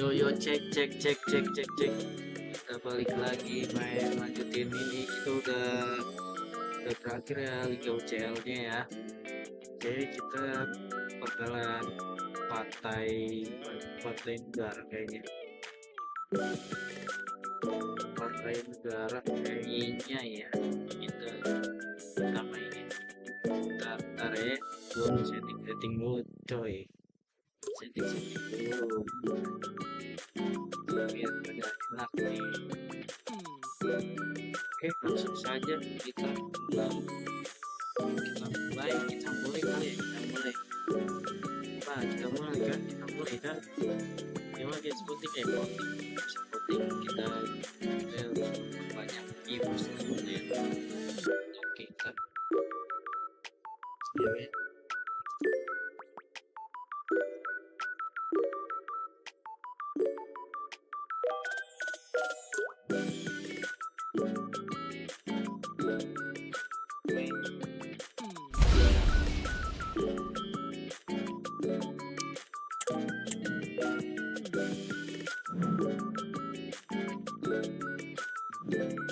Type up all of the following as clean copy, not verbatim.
Yo cek. Kita balik lagi main lanjutin ini. Kita udah berakhir ya Liga UCL-nya ya. Jadi kita bakalan partai negara kayaknya. Partai negara kayaknya ya. Kita sama ini. Ntar ya. Gue setting dulu coy. Setting dulu. Biar pada enak nih. Oke, langsung saja kita mulai kali ya, kita mulai kan memang dia sebutin kita banyak views kemudian oke kan ya.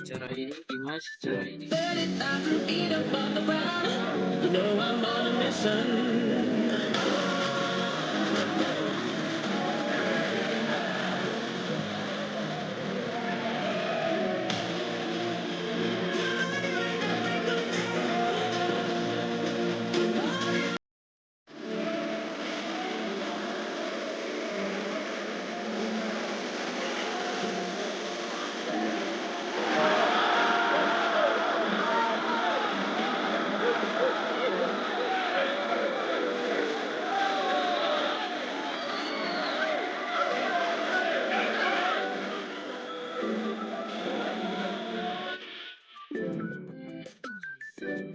Cara ini gimana sih cara ini?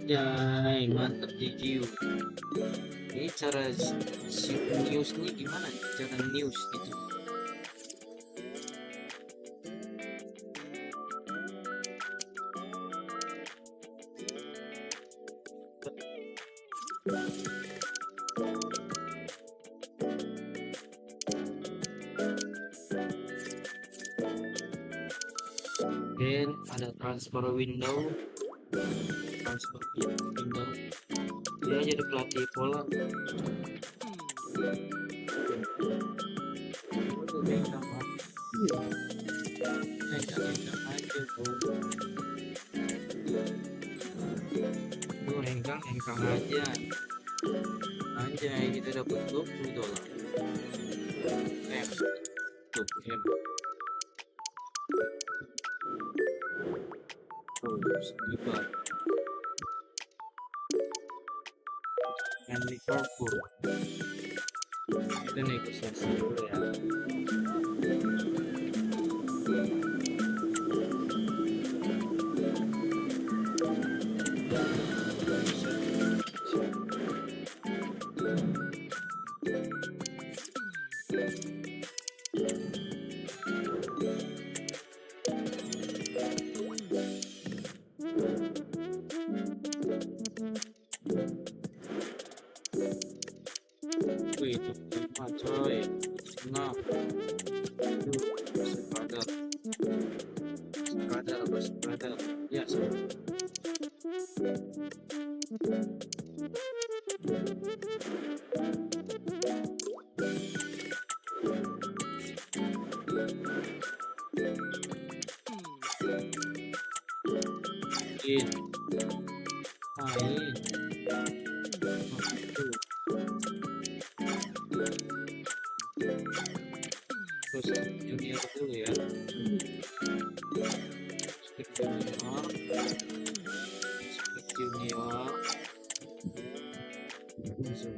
Ya, mantap GGU. Ini cara news nih gimana? Cara news gitu. Dan ada transfer window. Dia jadi pelatih bola. Hengkang aja. Anjay, kita dapat $20. Segibar. Liverpool. Kita negosiasi dulu ya. Wih, cuma coy. Nah, sekadar. Ya, terus junior dulu ya. Spec junior Musim.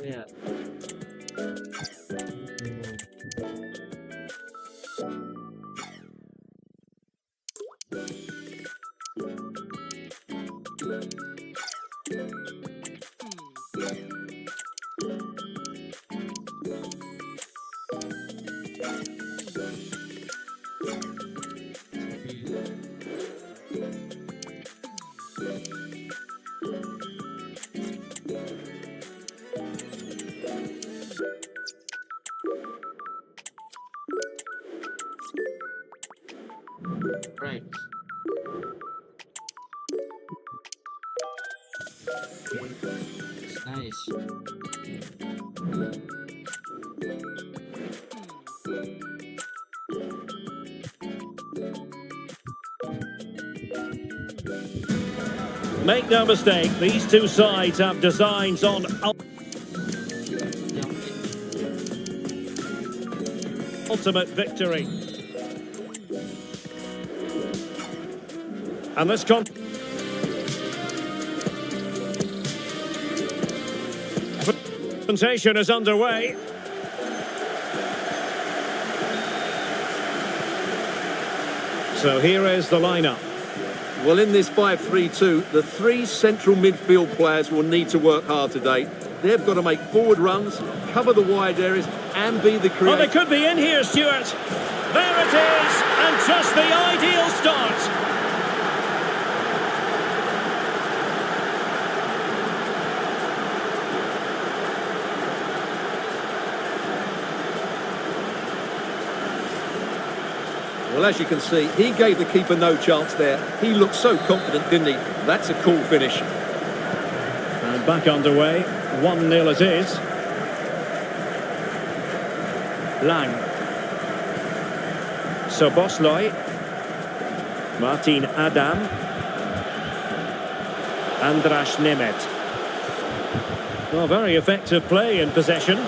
Ya. It's nice. Make no mistake, these two sides have designs on ultimate victory. And this confrontation is underway. So here is the lineup. Well, in this 5-3-2, the three central midfield players will need to work hard today. They've got to make forward runs, cover the wide areas, and be the creator. Oh, they could be in here, Stuart. There it is, and just the ideal start. Well, as you can see, he gave the keeper no chance there. He looked so confident, didn't he? That's a cool finish. And back underway, 1-0 it is. Lang. Soboslai. Martin Adam. Andras Nemeth. Well, very effective play in possession.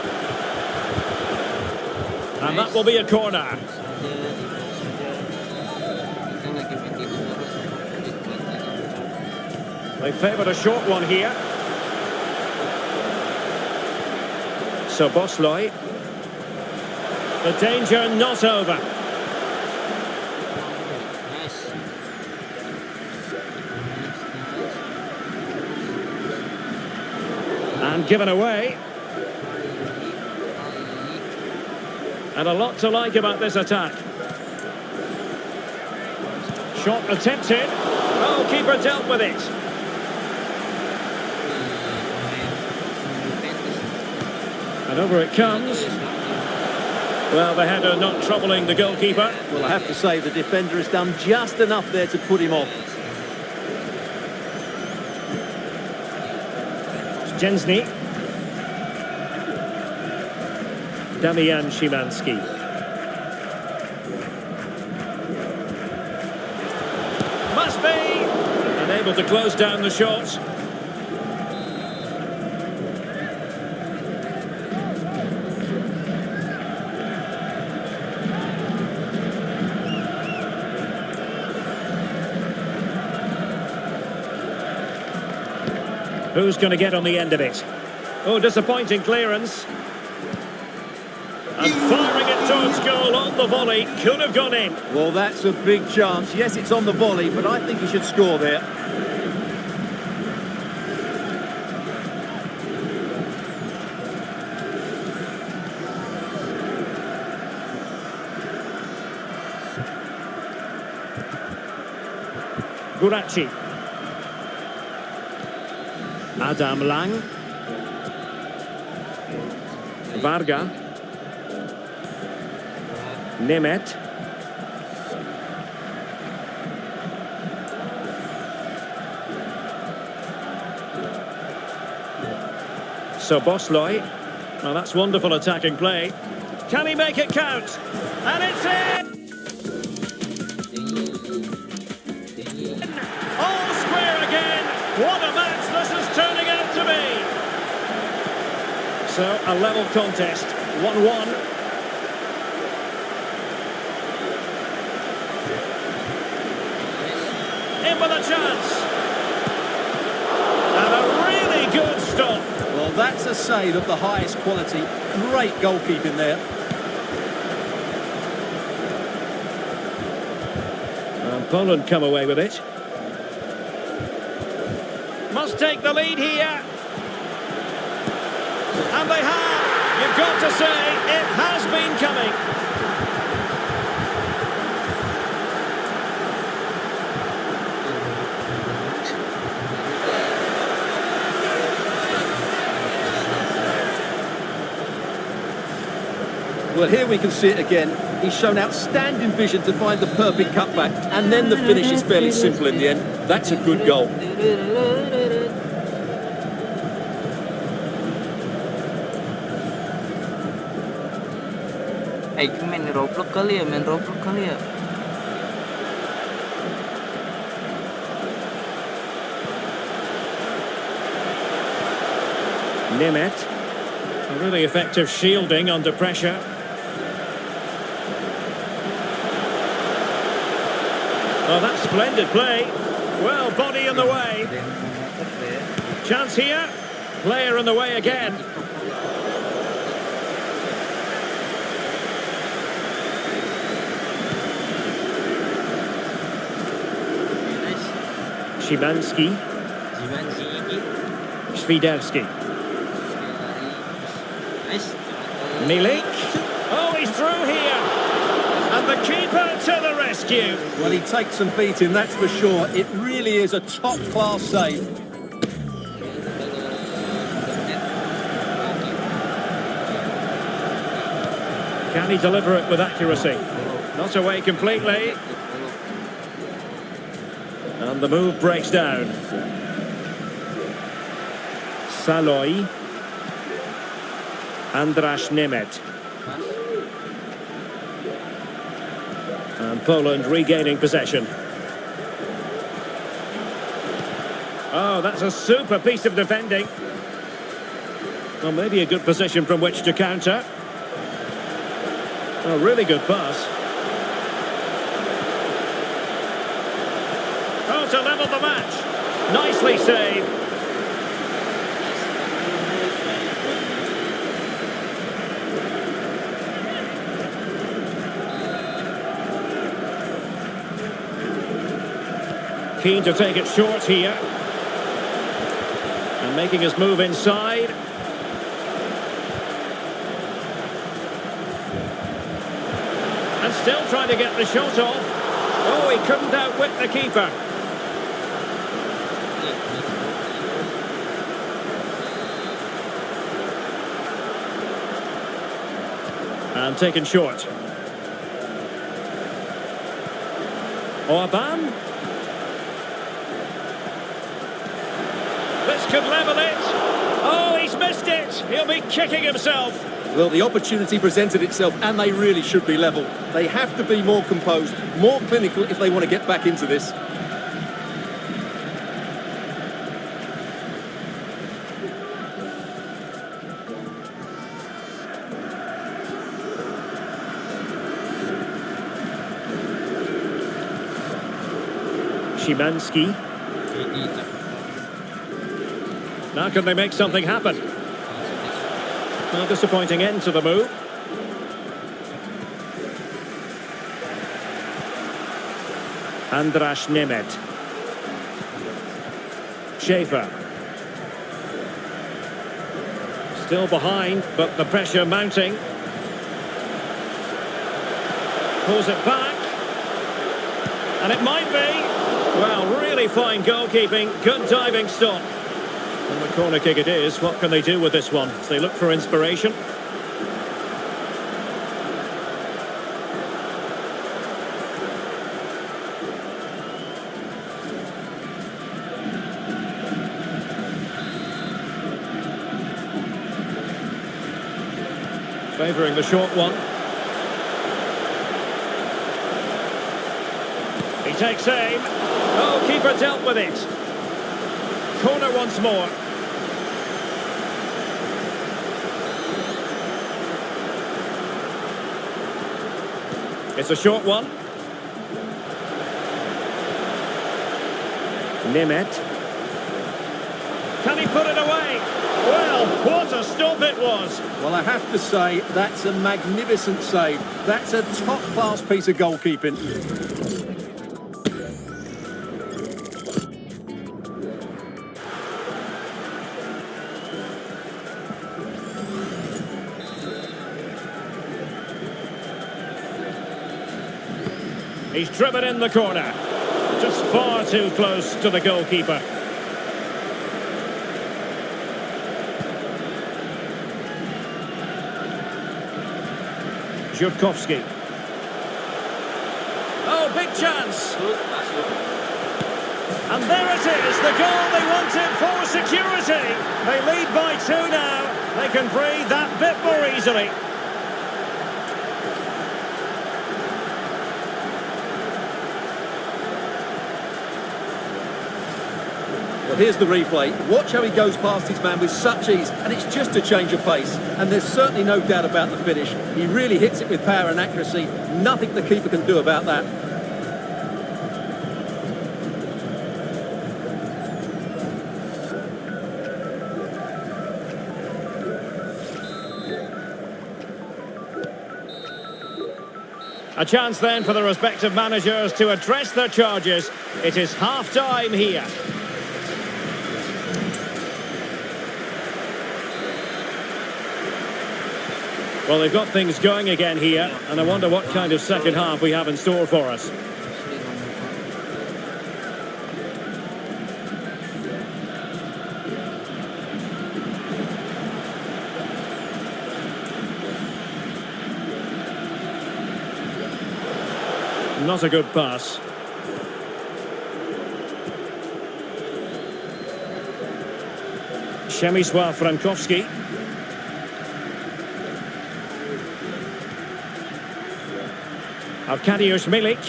And that will be a corner. They favoured a short one here. Soboslai. The danger not over. And given away. And a lot to like about this attack. Shot attempted. Oh, keeper dealt with it. And over it comes. Well, the header not troubling the goalkeeper. Well, I have to say, the defender has done just enough there to put him off. Jensny. Damian Szymanski. Must be! Unable to close down the shot. Who's going to get on the end of it? Oh, disappointing clearance. And firing it towards goal on the volley. Could have gone in. Well, that's a big chance. Yes, it's on the volley, but I think he should score there. Guracci. Adam Lang. Varga. Nemeth. Soboslai. Well, that's wonderful attacking play. Can he make it count? And it's in! All square again! What a match this is turning out to be! So, a level contest. 1-1. In with a chance. And a really good stop. Well, that's a save of the highest quality. Great goalkeeping there. And Poland come away with it. Must take the lead here. And they have. You've got to say, it has been coming. Well, here we can see it again. He's shown outstanding vision to find the perfect cutback, and then the finish is fairly simple in the end. That's a good goal. main Roblox kali ya, main Roblox kali ya. Nemeth. A really effective shielding under pressure. Oh, that's splendid play. Well, body in the way. Chance here. Player in the way again. Szymanski. Świderski. Milik. Oh, he's through here. And the keeper to the rescue. Well, he takes some beating, that's for sure. It really is a top-class save. Can he deliver it with accuracy? Not away completely. And the move breaks down. Saloy. Andrasz Nemeth. And Poland regaining possession. Oh, that's a super piece of defending. Well, maybe a good position from which to counter. A really good pass. Oh, to level the match. Nicely saved. Keen to take it short here. And making his move inside. And still trying to get the shot off. Oh, he couldn't outwit the keeper. And taken short. Orban. This could level it. Oh, he's missed it. He'll be kicking himself. Well, the opportunity presented itself, and they really should be level. They have to be more composed, more clinical if they want to get back into this. Szymanski. Now can they make something happen? A disappointing end to the move. Andrasz Nemeth. Schaefer. Still behind, but the pressure mounting. Pulls it back. And it might be. Well, really fine goalkeeping. Good diving stop. And the corner kick it is. What can they do with this one as they look for inspiration? Favouring the short one. He takes aim. Oh, keeper dealt with it. Corner once more. It's a short one. Nemeth. Can he put it away? Well, what a stop it was. Well, I have to say, that's a magnificent save. That's a top-class piece of goalkeeping. He's driven in the corner. Just far too close to the goalkeeper. Żurkowski. Oh, big chance. And there it is, the goal they wanted for security. They lead by 2 now. They can breathe that bit more easily. Well, here's the replay. Watch how he goes past his man with such ease, and it's just a change of pace. And there's certainly no doubt about the finish. He really hits it with power and accuracy. Nothing the keeper can do about that. A chance then for the respective managers to address their charges. It is half-time here. Well, they've got things going again here, and I wonder what kind of second half we have in store for us. Not a good pass. Przemysław Frankowski. Arkadiusz Milik.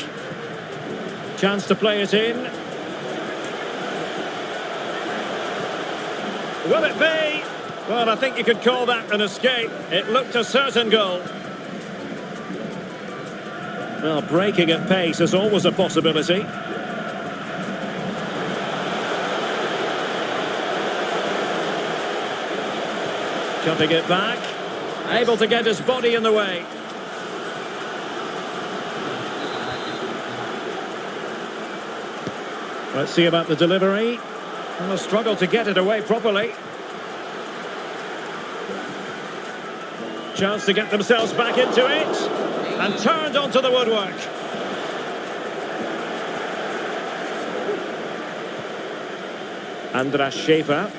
Chance to play it in. Will it be? Well, I think you could call that an escape. It looked a certain goal. Well, breaking at pace is always a possibility. Cutting it back. Able to get his body in the way. Let's see about the delivery. And a struggle to get it away properly. Chance to get themselves back into it. And turned onto the woodwork. Andras Schaefer.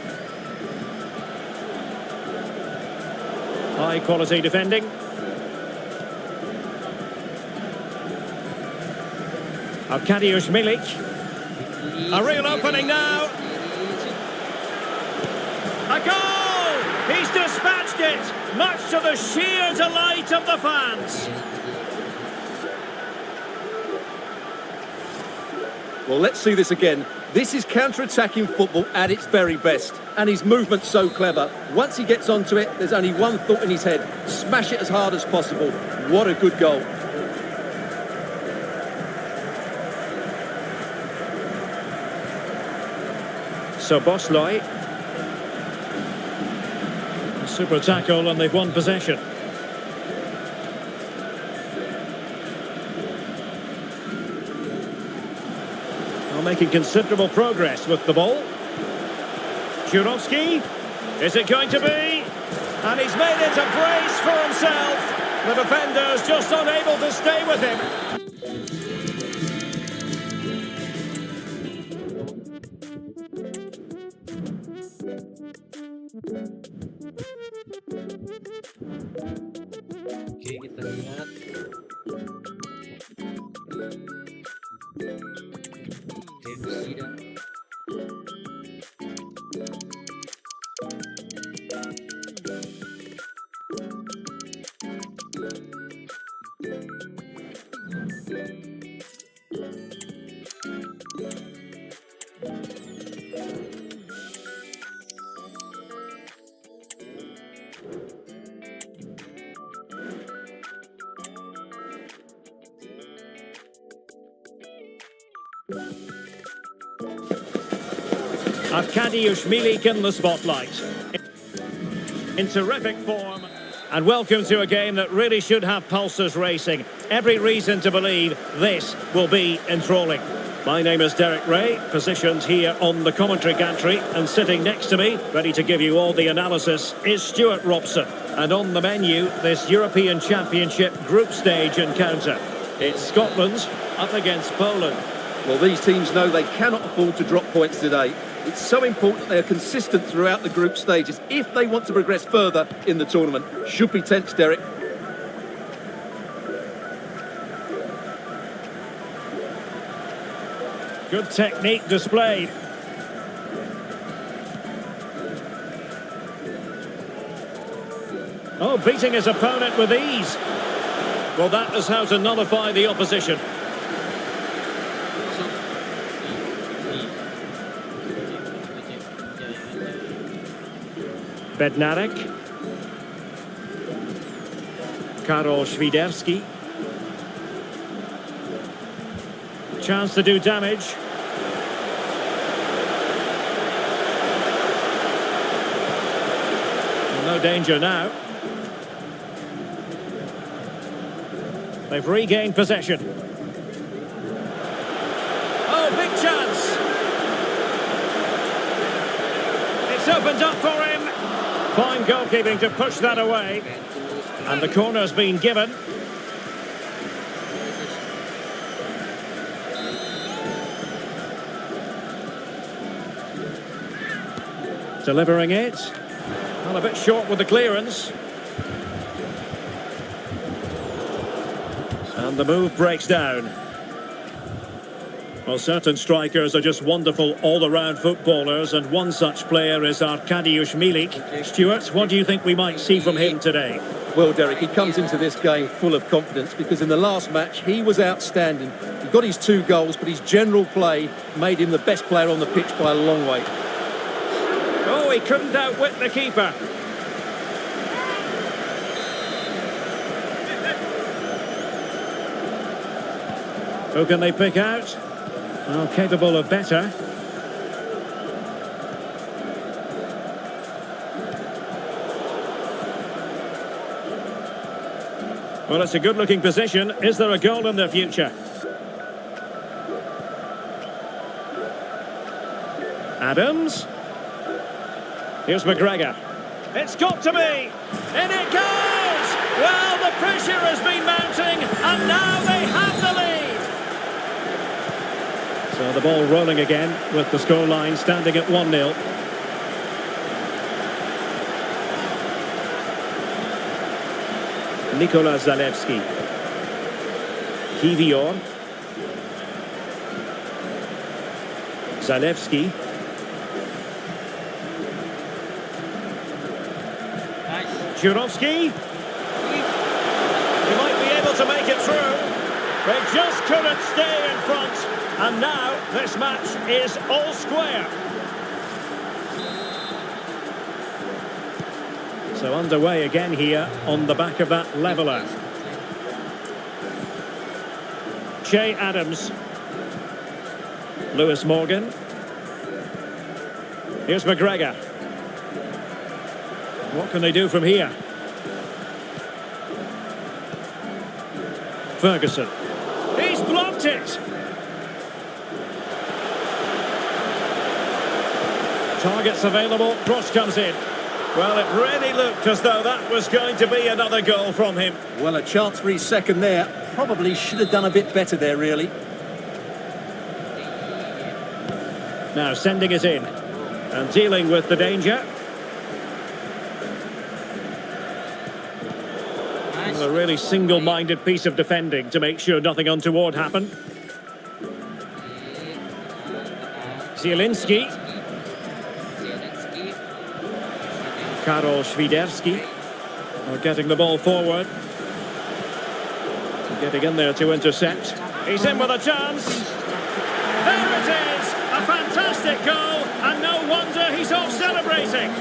High quality defending. Arkadiusz Milik. A real opening now. A goal! He's dispatched it, much to the sheer delight of the fans. Well, let's see this again. This is counter-attacking football at its very best. And his movement's so clever. Once he gets onto it, there's only one thought in his head. Smash it as hard as possible. What a good goal. So Bosley. Super tackle and they've won possession. Making considerable progress with the ball. Jurovski, is it going to be? And he's made it a brace for himself. The defender's just unable to stay with him. Oke, kita lihat. Sudah. Arkadiusz Milik in the spotlight. In terrific form. And welcome to a game that really should have pulses racing. Every reason to believe this will be enthralling. My name is Derek Ray, positioned here on the commentary gantry, and sitting next to me, ready to give you all the analysis, is Stuart Robson. And on the menu, this European Championship group stage encounter. It's Scotland up against Poland. Well, these teams know they cannot afford to drop points today. It's so important that they are consistent throughout the group stages if they want to progress further in the tournament. Should be tense, Derek. Good technique displayed. Oh, beating his opponent with ease. Well, that is how to nullify the opposition. Bednarek. Karol Świderski. Chance to do damage. No danger now. They've regained possession. Oh, big chance. It's opened up for him. Fine goalkeeping to push that away. And the corner's been given. Delivering it. Well, a bit short with the clearance. And the move breaks down. Well, certain strikers are just wonderful all-around footballers, and one such player is Arkadiusz Milik. Stuart, what do you think we might see from him today? Well, Derek, he comes into this game full of confidence because in the last match he was outstanding. He got his 2 goals, but his general play made him the best player on the pitch by a long way. Oh, he couldn't outwit the keeper. Who can they pick out? Oh, capable of better. Well, it's a good-looking position. Is there a goal in the future? Adams. Here's McGregor. It's got to be! In it goes! Well, the pressure has been mounting, and now they have the lead! So the ball rolling again, with the scoreline standing at 1-0. Nikola Zalewski. Kiwior. Zalewski. Jurovski. He might be able to make it through. They just couldn't stay in front. And now this match is all square. So underway again here on the back of that leveller. Che Adams. Lewis Morgan. Here's McGregor. What can they do from here? Ferguson. He's blocked it! Targets available, cross comes in. Well, it really looked as though that was going to be another goal from him. Well, a chance for his second there. Probably should have done a bit better there, really. Now sending it in. And dealing with the danger. Well, a really single-minded piece of defending to make sure nothing untoward happened. Zielinski. Karol Świderski are getting the ball forward. Getting in there to intercept. He's in with a chance. There it is! A fantastic goal, and no wonder he's off celebrating.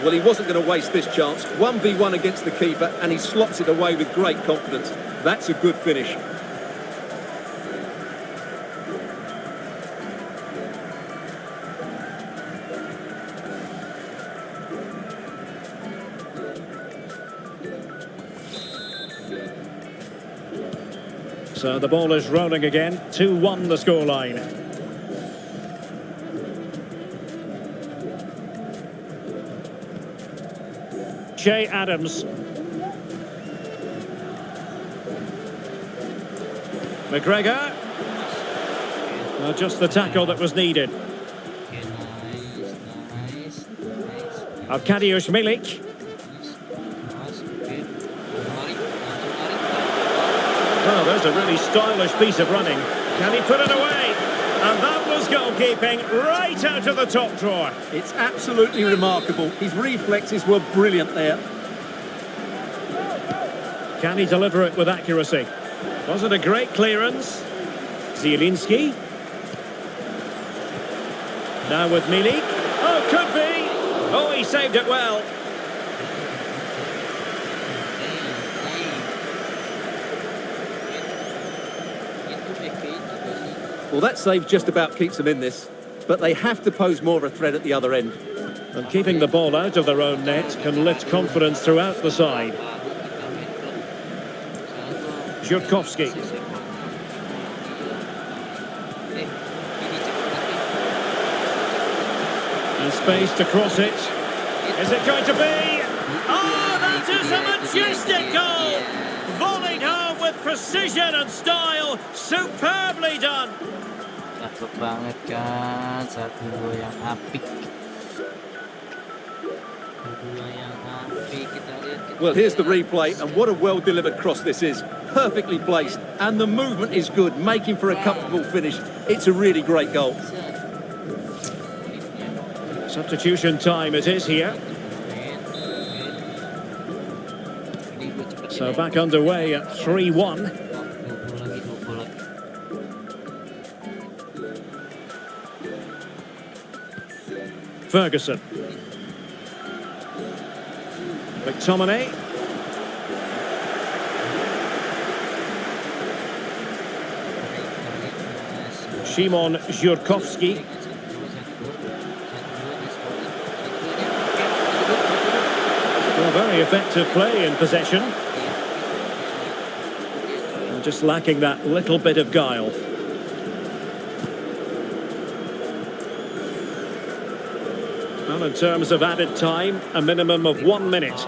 Well, he wasn't going to waste this chance. 1v1 against the keeper, and he slots it away with great confidence. That's a good finish. So the ball is rolling again. 2-1 the scoreline. Che Adams. McGregor. Well, just the tackle that was needed. Arkadiusz Milik. Oh, there's a really stylish piece of running. Can he put it away? And that was goalkeeping right out of the top drawer. It's absolutely remarkable. His reflexes were brilliant there. Can he deliver it with accuracy? Was it a great clearance? Zielinski. Now with Milik. Oh, could be. Oh, he saved it well. Well, that save just about keeps them in this, but they have to pose more of a threat at the other end. And keeping the ball out of their own net can lift confidence throughout the side. Jurkowski. And space to cross it. Is it going to be? Oh, that is a majestic goal! Volleyed home with precision and style. Superbly done. Cakep banget kan, 1-2 yang apik. 2 yang apik, kita lihat. Well, here's the replay, and what a well-delivered cross this is. Perfectly placed, and the movement is good, making for a comfortable finish. It's a really great goal. Substitution time it is here. So back underway at 3-1. Ferguson. McTominay. Szymon Jurkowski. Well, very effective play in possession. And just lacking that little bit of guile. Well, in terms of added time, a minimum of 1 minute.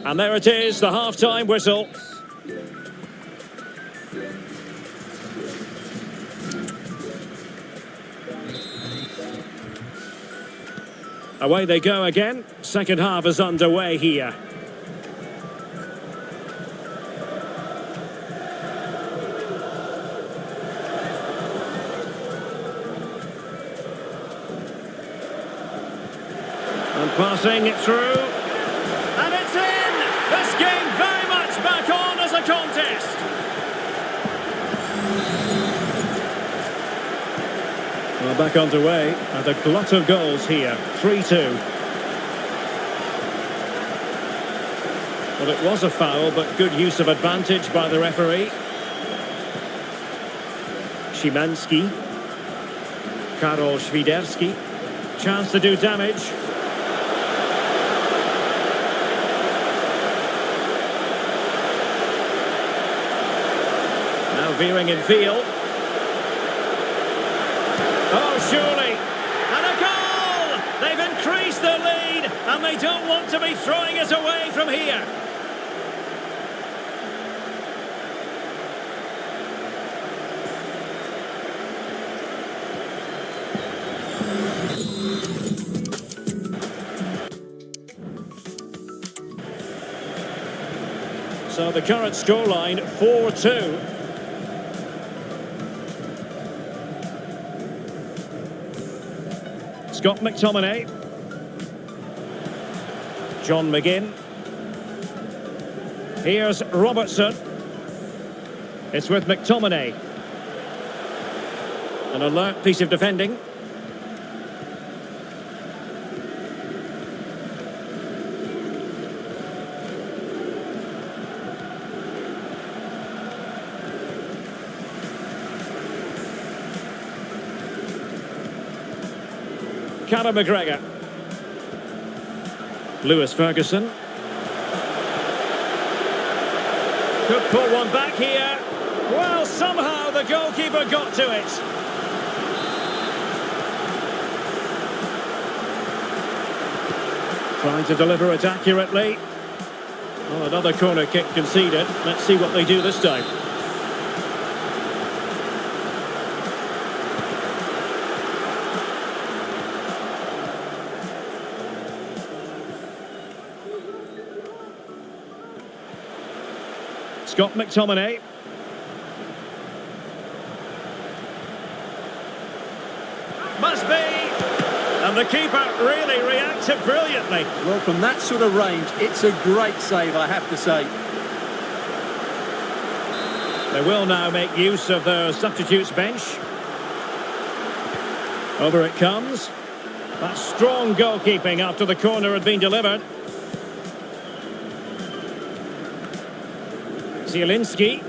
And there it is, the half-time whistle. Away they go again. Second half is underway here. And passing it through. And it's in! This game very much back on as a contest. Well, back underway, and a glut of goals here. 3-2. Well, it was a foul, but good use of advantage by the referee. Szymanski. Karol Świderski. Chance to do damage. Now veering in field. Oh, surely. And a goal! They've increased their lead, and they don't want to be throwing it away from here. So the current scoreline, 4-2. Scott McTominay. John McGinn. Here's Robertson. It's with McTominay. An alert piece of defending. Callum McGregor. Lewis Ferguson. Could pull one back here. Well, somehow the goalkeeper got to it. Trying to deliver it accurately. Oh, another corner kick conceded. Let's see what they do this time. Scott McTominay. Must be. And the keeper really reacted brilliantly. Well, from that sort of range, it's a great save, I have to say. They will now make use of their substitutes bench. Over it comes. That's strong goalkeeping after the corner had been delivered. Zielinski.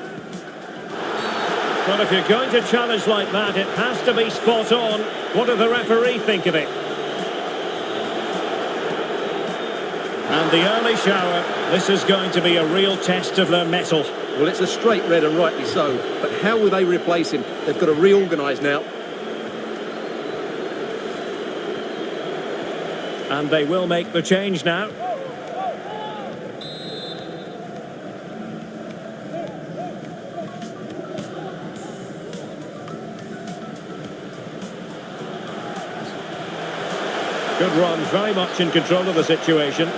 Well, if you're going to challenge like that, it has to be spot on. What did the referee think of it? And the early shower. This is going to be a real test of their mettle. Well, it's a straight red and rightly so. But how will they replace him? They've got to reorganise now. And they will make the change now. Good run, very much in control of the situation.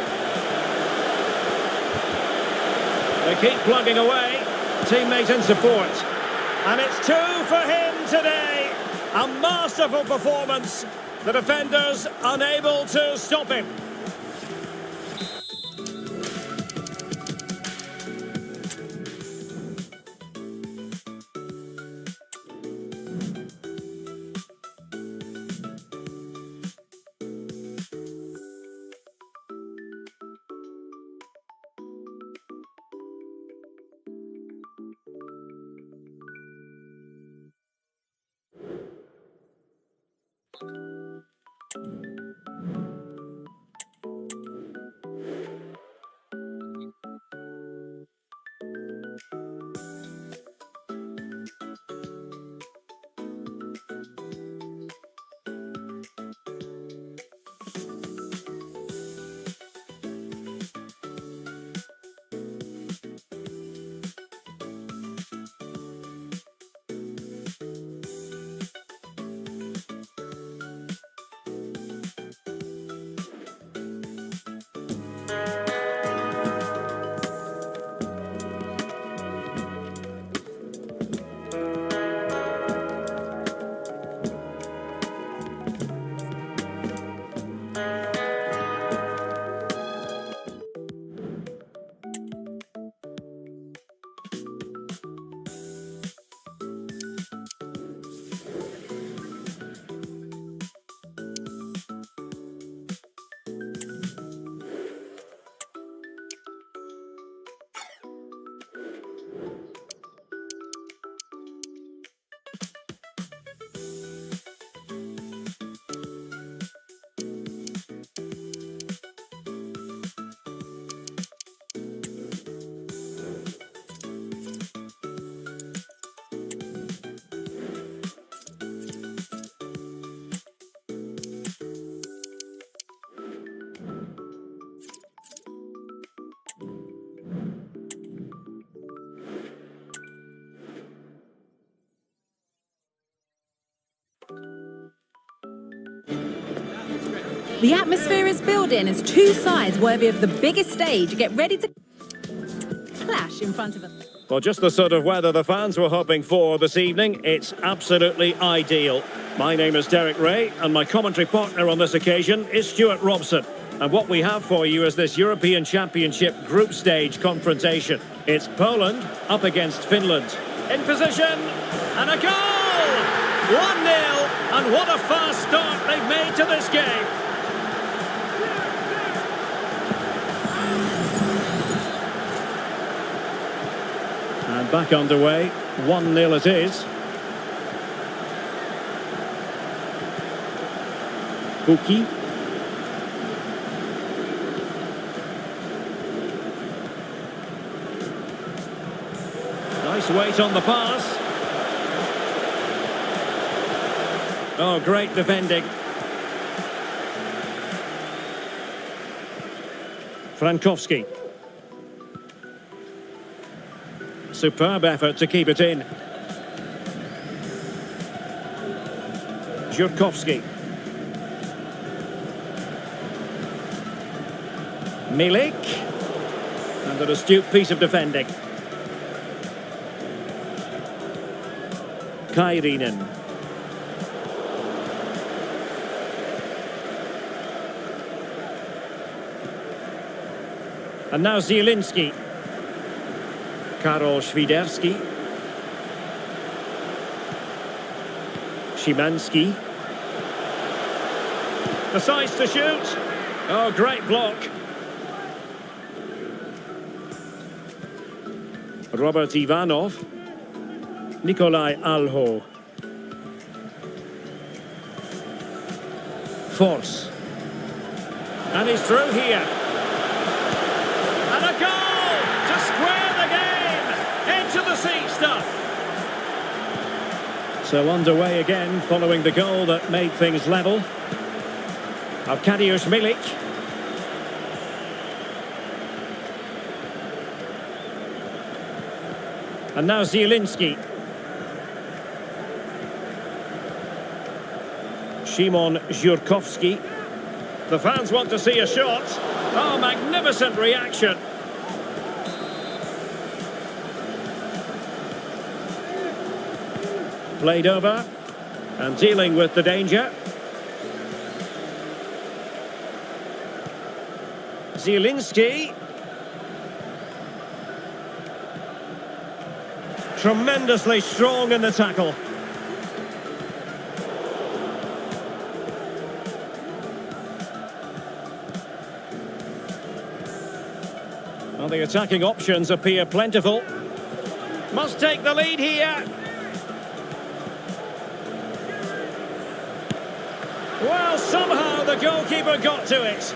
They keep plugging away. Teammate in support. And it's 2 for him today. A masterful performance. The defenders unable to stop him. The atmosphere is building as two sides worthy of the biggest stage get ready to clash in front of them. Well, just the sort of weather the fans were hoping for this evening. It's absolutely ideal. My name is Derek Ray, and my commentary partner on this occasion is Stuart Robson. And what we have for you is this European Championship group stage confrontation. It's Poland up against Finland. In position, and a goal! 1-0, and what a fast start they've made to this game. And back underway, 1-0 it is. Buki. Nice weight on the pass. Oh, great defending. Frankowski. Superb effort to keep it in. Jurkowski. Milik. And an astute piece of defending. Kairinen. And now Zielinski. Karol Świderski. Szymanski. Decides to shoot. Oh, great block. Robert Ivanov. Nikolai Alho. Force. And he's through here. And a goal to square the game. Into the seat stuff. So underway again following the goal that made things level. Arkadiusz Milik. And now Zielinski. Szymon Żurkowski. The fans want to see a shot. Oh, magnificent reaction. Played over and dealing with the danger. Zielinski. Tremendously strong in the tackle. Well, the attacking options appear plentiful. Must take the lead here. Well, somehow the goalkeeper got to it.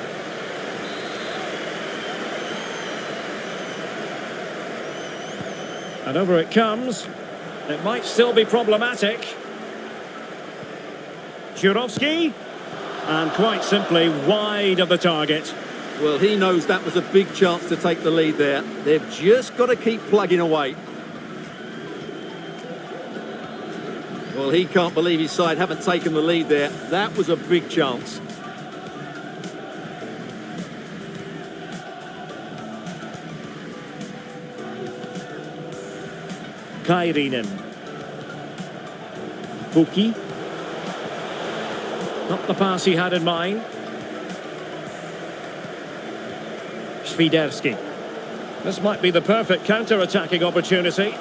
And over it comes. It might still be problematic. Jurovski. And quite simply wide of the target. Well, he knows that was a big chance to take the lead there. They've just got to keep plugging away. Well, he can't believe his side haven't taken the lead there. That was a big chance. Kairinen. Buki. Not the pass he had in mind. Świderski. This might be the perfect counter-attacking opportunity.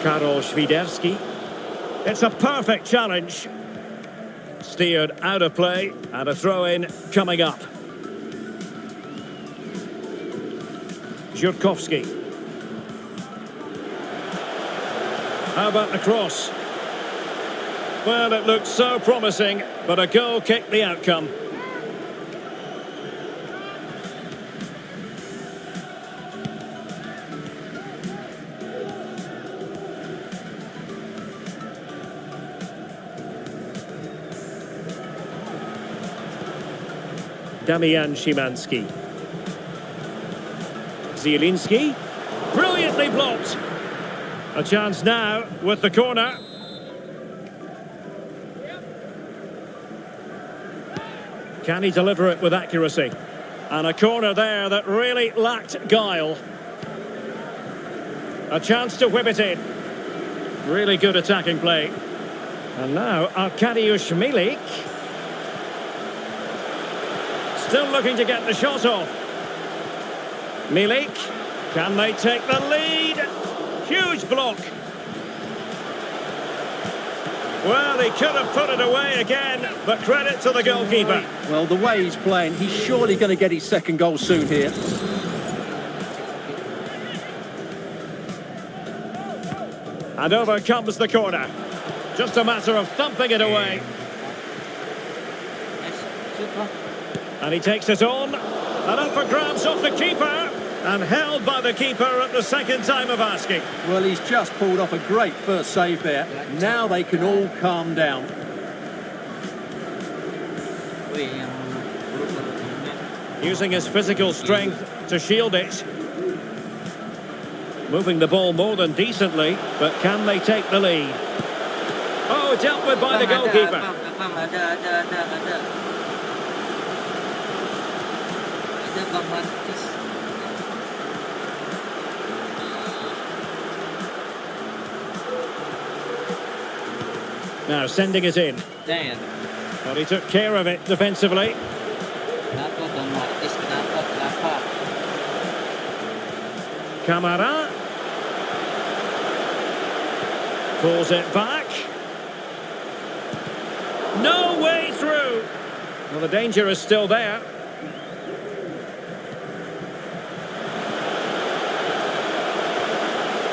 Karol Świderski. It's a perfect challenge. Steered out of play and a throw-in coming up. Żurkowski. How about the cross? Well, it looked so promising, but a goal kicked the outcome. Damian Szymanski. Zielinski. Brilliantly blocked. A chance now with the corner. Can he deliver it with accuracy? And a corner there that really lacked guile. A chance to whip it in. Really good attacking play. And now Arkadiusz Milik. Still looking to get the shot off. Milik. Can they take the lead? Huge block. Well, he could have put it away again, but credit to the goalkeeper. Well, the way he's playing, he's surely going to get his second goal soon here. And over comes the corner. Just a matter of thumping it away. And he takes it on. And up for grabs off the keeper. And held by the keeper at the second time of asking. Well, he's just pulled off a great first save there. Now they can all calm down. Using his physical strength to shield it. Moving the ball more than decently, but can they take the lead? Oh, dealt with by the goalkeeper. Now sending it in. Damn. Well, he took care of it defensively. Kenapa Bang Martis? Kenapa? Camara. Pulls it back. No way through. Well, the danger is still there.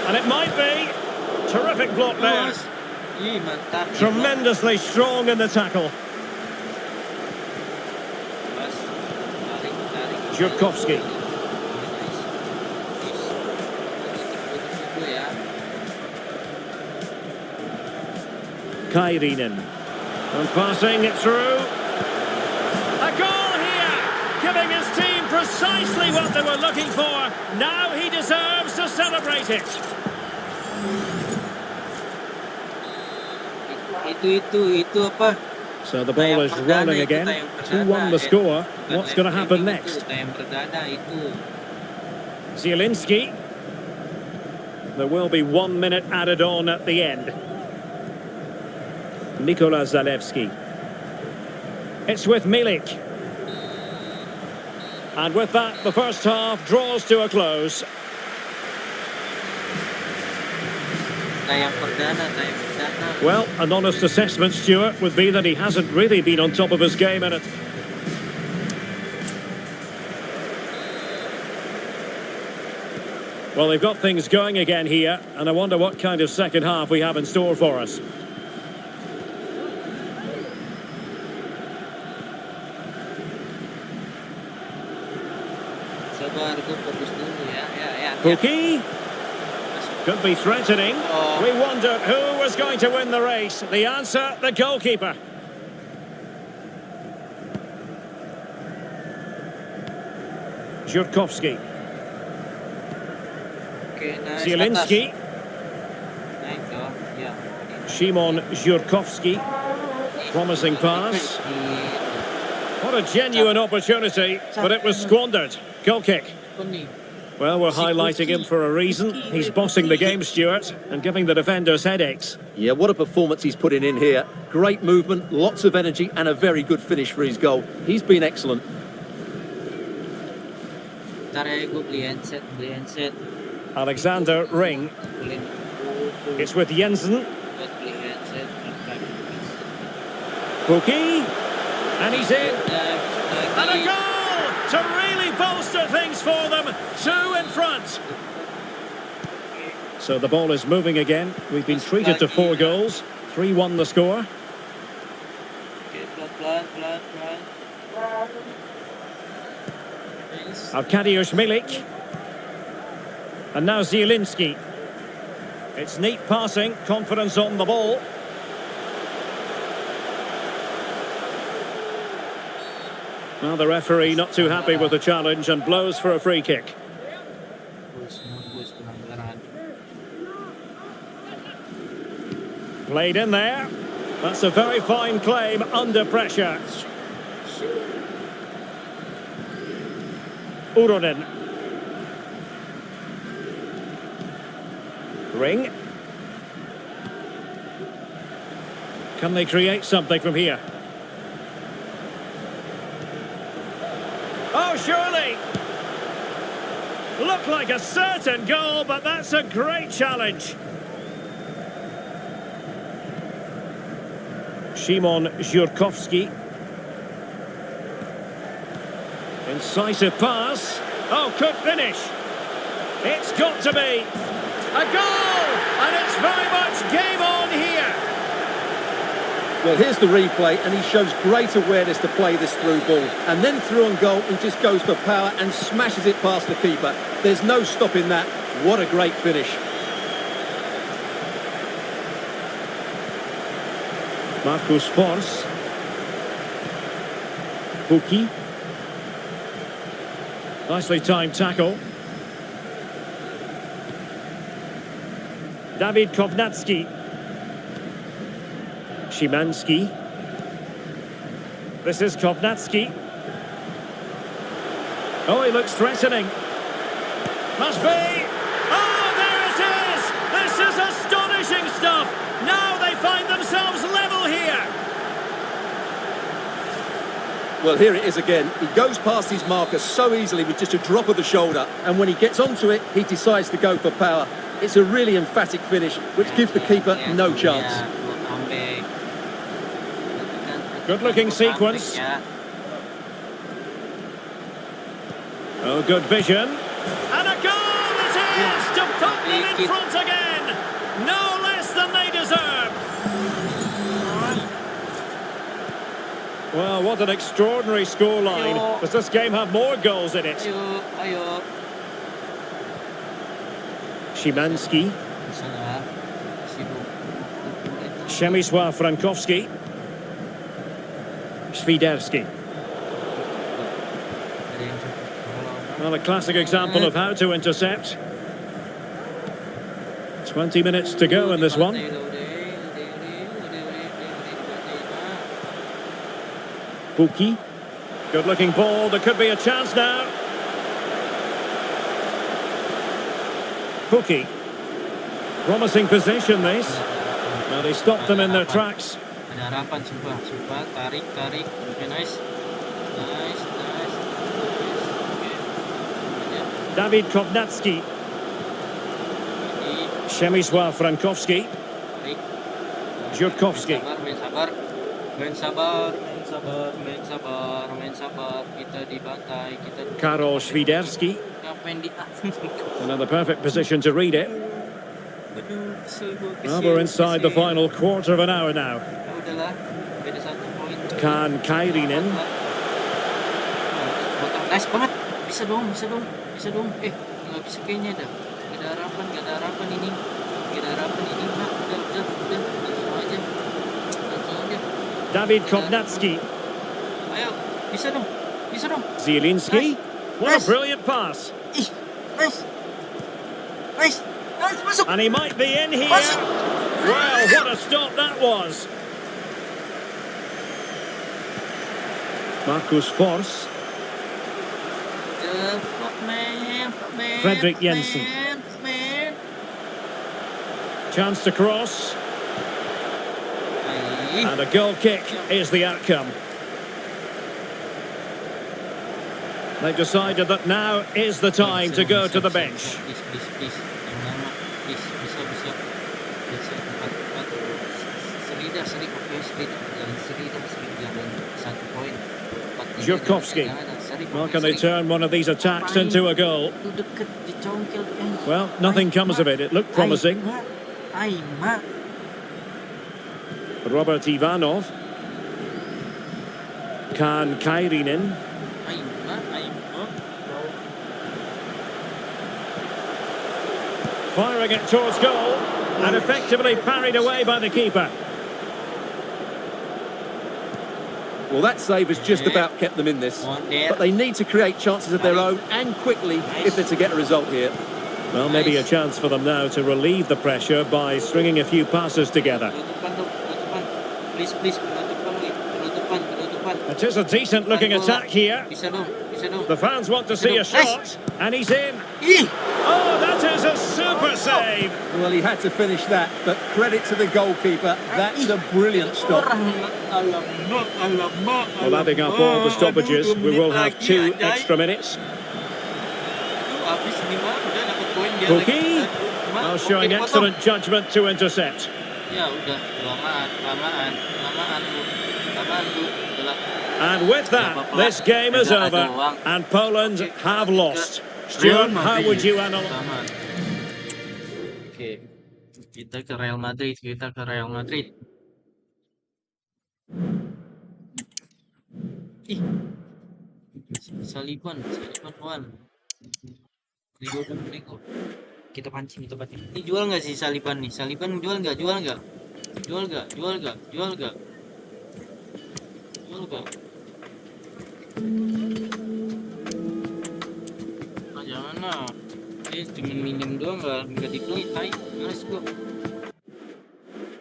And it might be. Terrific block there. Ih, mantap. Tremendously strong in the tackle. Bos. Tarik. Jurkowski. Itu ya. Kairinen. And passing it through. A goal here! Giving his team precisely what they were looking for. Now he deserves to celebrate it. Itu apa? So the ball is rolling again. 2-1 the score. What's going to happen next? Yang perdana itu. Zielinski. There will be 1 minute added on at the end. Nikola Zalewski. It's with Milik. And with that, the first half draws to a close. Yang perdana. Well, an honest assessment, Stuart, would be that he hasn't really been on top of his game in it. Well, they've got things going again here, and I wonder what kind of second half we have in store for us. Sabar, gue fokus dulu ya. Pookie could be threatening. Oh. We wondered who was going to win the race. The answer, the goalkeeper. Jurkowski. Oke, nice. Zielinski. Naik dong, ya. Szymon Jurkowski. Promising pass. What a genuine opportunity, but it was squandered. Goal kick. Well, we're highlighting him for a reason. He's bossing the game, Stuart, and giving the defenders headaches. Yeah, what a performance he's putting in here. Great movement, lots of energy, and a very good finish for his goal. He's been excellent. Ntar ya, gue beli handset. Alexander Ring. It's with Jensen. Buat beli handset. Pookie. And he's in. And a Lagi. goal to really bolster things for them. 2 in front. So the ball is moving again. We've been treated to 4 goals. 3-1 the score. Oke, pelan-pelan. Nice. Arkadiusz Milik. And now Zielinski. It's neat passing, confidence on the ball. Well, the referee not too happy with the challenge and blows for a free kick. Bus pelanggaran. Played in there. That's a very fine claim under pressure. Uronen. Ring. Can they create something from here? Oh, surely! Looked like a certain goal, but that's a great challenge. Szymon Jurkowski. Incisive pass. Oh, could finish. It's got to be. A goal! And it's very much game on here. Well, here's the replay, and he shows great awareness to play this through ball. And then through on goal, he just goes for power and smashes it past the keeper. There's no stopping that. What a great finish. Marcus Forss. Pookie. Nicely timed tackle. David Kovnatski. Szymanski. This is Kovnatski. Oh, he looks threatening. Must be. Oh, there it is! This is astonishing stuff! Now they find themselves level here. Well, here it is again. He goes past his marker so easily with just a drop of the shoulder, and when he gets onto it, he decides to go for power. It's a really emphatic finish, which gives the keeper no chance. Good-looking sequence. Oh, good vision. And a goal it is to put them in front again. No less than they deserve. Well, what an extraordinary scoreline. Does this game have more goals in it? Szymanski. Przemysław Frankowski. Świderski. Well, a classic example of how to intercept. 20 minutes to go in this one. Buki. Good-looking ball. There could be a chance now. Buki. Promising position, this. Now they stopped them in their tracks. Ada harapan, sumpah, tarik, okay, nice. Dawid Kovnacki. Przemysław Frankowski. Dziurkowski. Main sabar. Kita dibantai, Karol Świderski. ngapain di Another perfect position to read it. Well, we're inside the final quarter of an hour now. Udahlah, beda 1 poin. Kaan Kairinen. Nice banget. Bisa dong. Nggak bisa kayaknya dah. Gak ada harapan ini. Nah, udah. Langsung aja. Dawid Kovnacki. Ayo, bisa dong. Zielinski. What a brilliant pass. Nice, masuk. And he might be in here. Wow, what a stop that was. Marcus Fors. Fredrik Jensen. Chance to cross. And a goal kick is the outcome. They've decided that now is the time to go to the bench. Please. Yang lama. Please, bisa. Seridah. 1 poin. Dziurkowski. Well, can they turn one of these attacks into a goal? Well, nothing comes of it. It looked promising. Robert Ivanov. Kaan Kairinen. Firing it towards goal and effectively parried away by the keeper. Well, that save has just about kept them in this. But they need to create chances of their own and quickly if they're to get a result here. Well, maybe a chance for them now to relieve the pressure by stringing a few passes together. Please, penutupan. It is a decent-looking attack here. Bisa dong. The fans want to see a shot, and he's in. Oh, that is a super save. Well, he had to finish that, but credit to the goalkeeper. That's a brilliant stop. Well, adding up all the stoppages, we will have 2 extra minutes. Buki. Well, showing excellent judgment to intercept. Ya udah, lamaan Bu. And with that, this game is over, and Poland have lost. Stuart, how would you analyse? Oke, kita ke Real Madrid. Ih, Saliban one. Ligo. Kita pancing. Ini jual nggak sih Saliban nih? Saliban jual nggak? Jual nggak? Jangan lah. Cuma minjem doang nggak dibeli. Tai, males gua.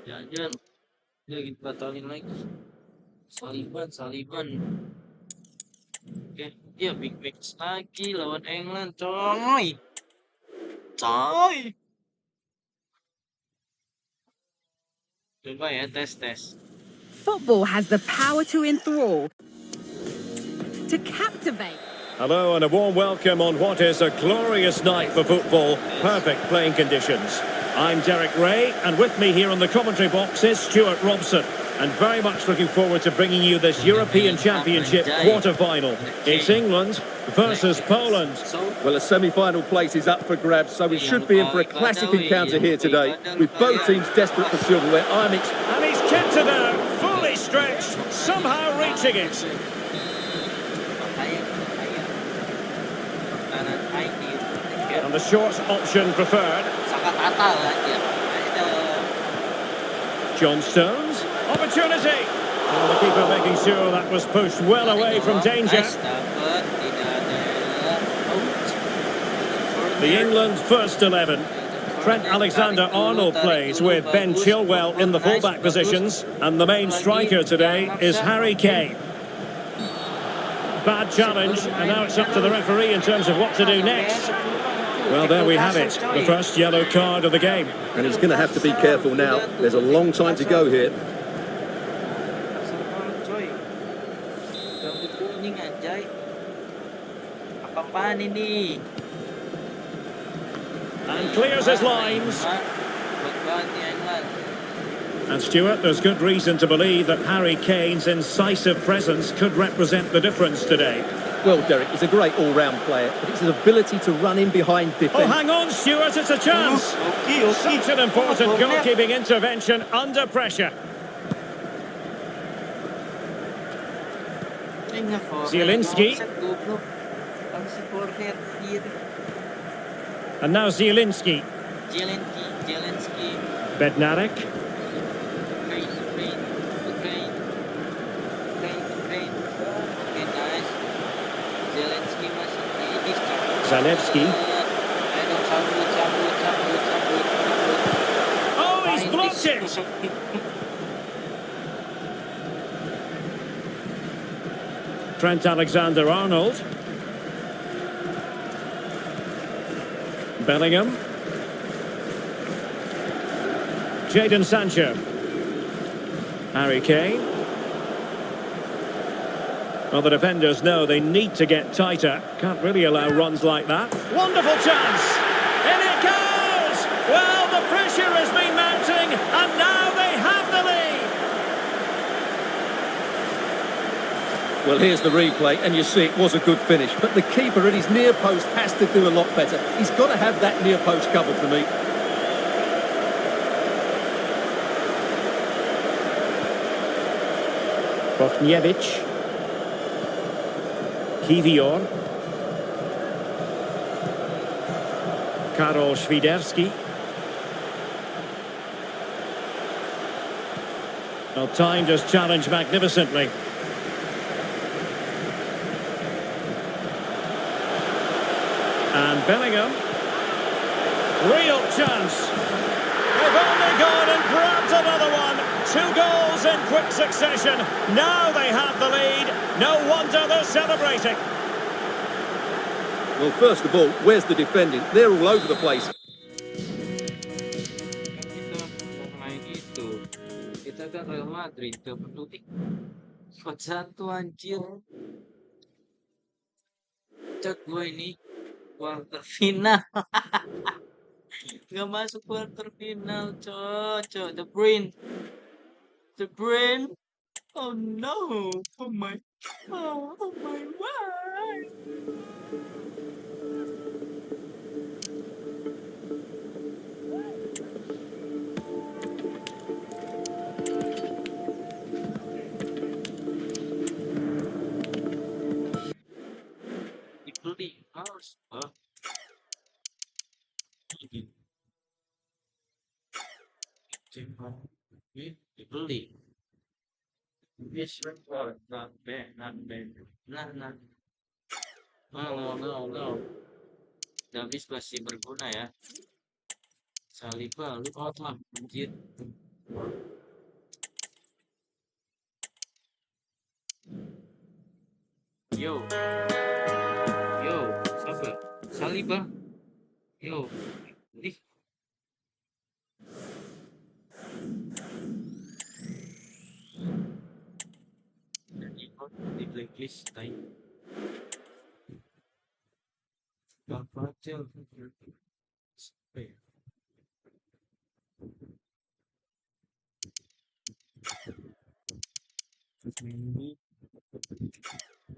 Jajan. Udah kita batalin lagi. Saliban. Oke, ya big match lagi lawan England, coy. Coba ya tes. Football has the power to enthrall. to captivate. Hello and a warm welcome on what is a glorious night for football. Perfect playing conditions. I'm Derek Ray, and with me here on the commentary box is Stuart Robson. And very much looking forward to bringing you this European Championship quarter-final. It's England versus Poland. Well, a semi-final place is up for grabs, so we should be in for a classic encounter here today. With both teams desperate for silverware, And he's kept it out, fully stretched, somehow reaching it. And the short option preferred. John Stones, opportunity. And the keeper making sure that was pushed well away from danger. The England first 11. Trent Alexander-Arnold plays with Ben Chilwell in the fullback positions. And the main striker today is Harry Kane. Bad challenge, and now it's up to the referee in terms of what to do next. Well, there we have it, the first yellow card of the game. And he's going to have to be careful now. There's a long time to go here. And clears his lines. And Stuart, there's good reason to believe that Harry Kane's incisive presence could represent the difference today. Well, Derek, he's a great all-round player, but it's his ability to run in behind defence. Oh, hang on, Stuart, it's a chance. Such an important goalkeeping intervention under pressure. Zielinski. And now Zielinski. Bednarek. Zalewski. Oh, he's blocked it! Trent Alexander-Arnold. Bellingham. Jadon Sancho. Harry Kane. Well, the defenders know they need to get tighter. Can't really allow runs like that. Wonderful chance! In it goes! Well, the pressure has been mounting, and now they have the lead! Well, here's the replay, and you see it was a good finish. But the keeper at his near post has to do a lot better. He's got to have that near post covered for me. Bochnevich. Kiwior. Karol Świderski. Well, timed his challenge magnificently. And Bellingham. Real chance. They've only gone and grabbed another one. 2 goals in quick succession. Now they have the lead. No wonder they're celebrating. Well, first of all, where's the defending? They're all over the place. Kita kan Real Madrid, gak perlu ikut satu anjir. Cek gue ini quarter final. Gak masuk quarter final, cocok. The brain. Oh no! Oh my! Oh my! Why? Dibeli harus. Dibeli. Yes, not bad. Nah. No. Davis masih berguna ya. Saliba, lu out lah, anjir. Yo, siapa? Saliba. Yo, nih. Di blacklist time. Kapacel. Ini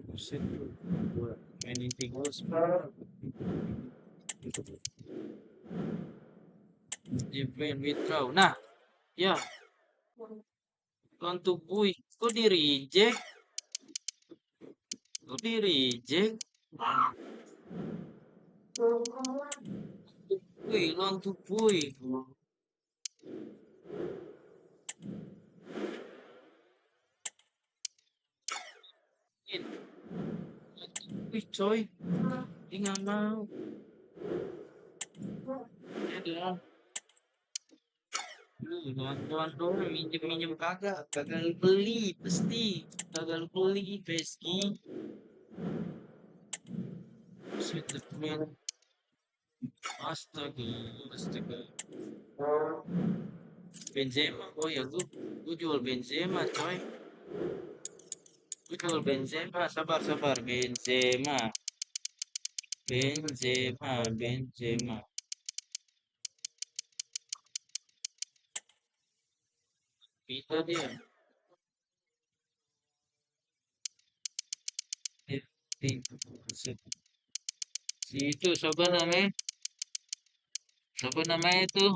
buset buat mainin tikus. Dia main withdraw. Nah, ya. Untuk bui, kok di reject? Kok di reject? Bui, untuk bui. Wih coy, dia nggak mau. Ada. Bantuan doang, minjem kagak, gagal beli pasti, gagal beli PSG. Sweetman, astaga, astaga. Benzema, oh ya gue jual Benzema coy. Gue jual Benzema, sabar, Benzema. Bisa dia. Si itu siapa namanya? Siapa namanya itu?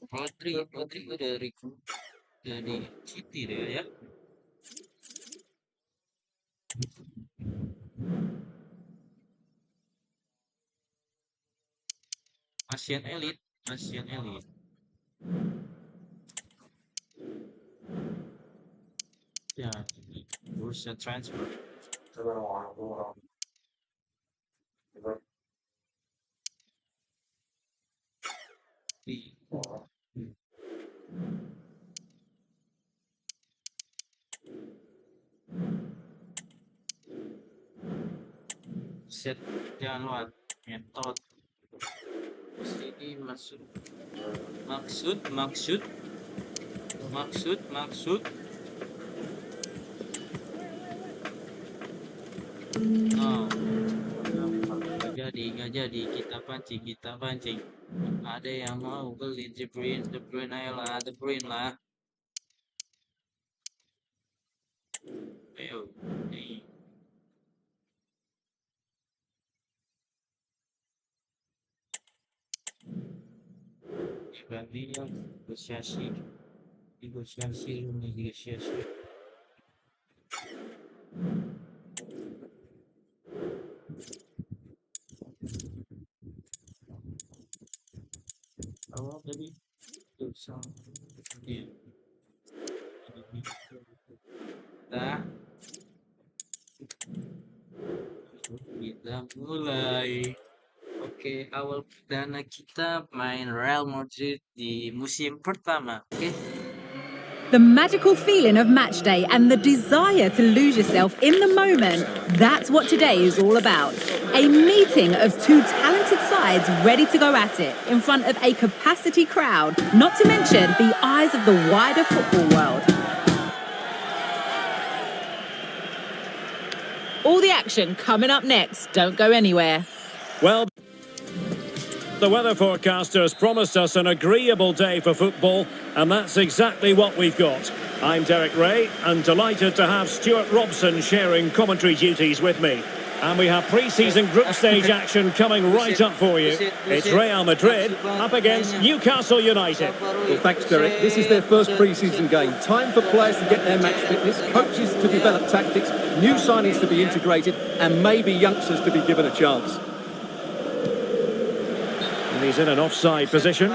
Rodri dari City deh ya. Asian Elite. Ya, bursa transfer. Set Januari metode. Sini maksud. Oh, nggak jadi kita pancing. Ada yang mau beli De Bruyne ayolah, De Bruyne lah. Ayo, dia negosiasi. Awal tadi tuh dia. Nah, kita mulai. Oke, awal perdana kita main Real Madrid di musim pertama. Oke. The magical feeling of match day and the desire to lose yourself in the moment, that's what today is all about. A meeting of two talented sides ready to go at it in front of a capacity crowd, not to mention the eyes of the wider football world. All the action coming up next. Don't go anywhere. Well, the weather forecasters promised us an agreeable day for football, and that's exactly what we've got. I'm Derek Ray, and delighted to have Stuart Robson sharing commentary duties with me. And we have pre-season group stage action coming right up for you. It's Real Madrid up against Newcastle United. Well, thanks, Derek. This is their first pre-season game. Time for players to get their match fitness, coaches to develop tactics, new signings to be integrated, and maybe youngsters to be given a chance. And he's in an offside position.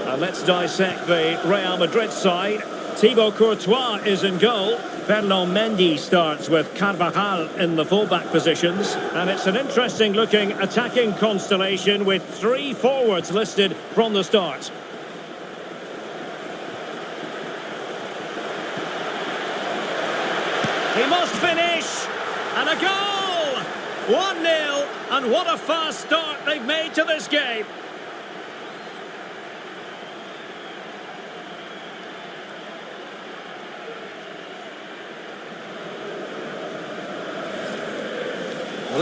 And let's dissect the Real Madrid side. Thibaut Courtois is in goal. Ferland Mendy starts with Carvajal in the fullback positions. And it's an interesting looking attacking constellation with three forwards listed from the start. He must finish. And a goal! 1-0. And what a fast start they've made to this game.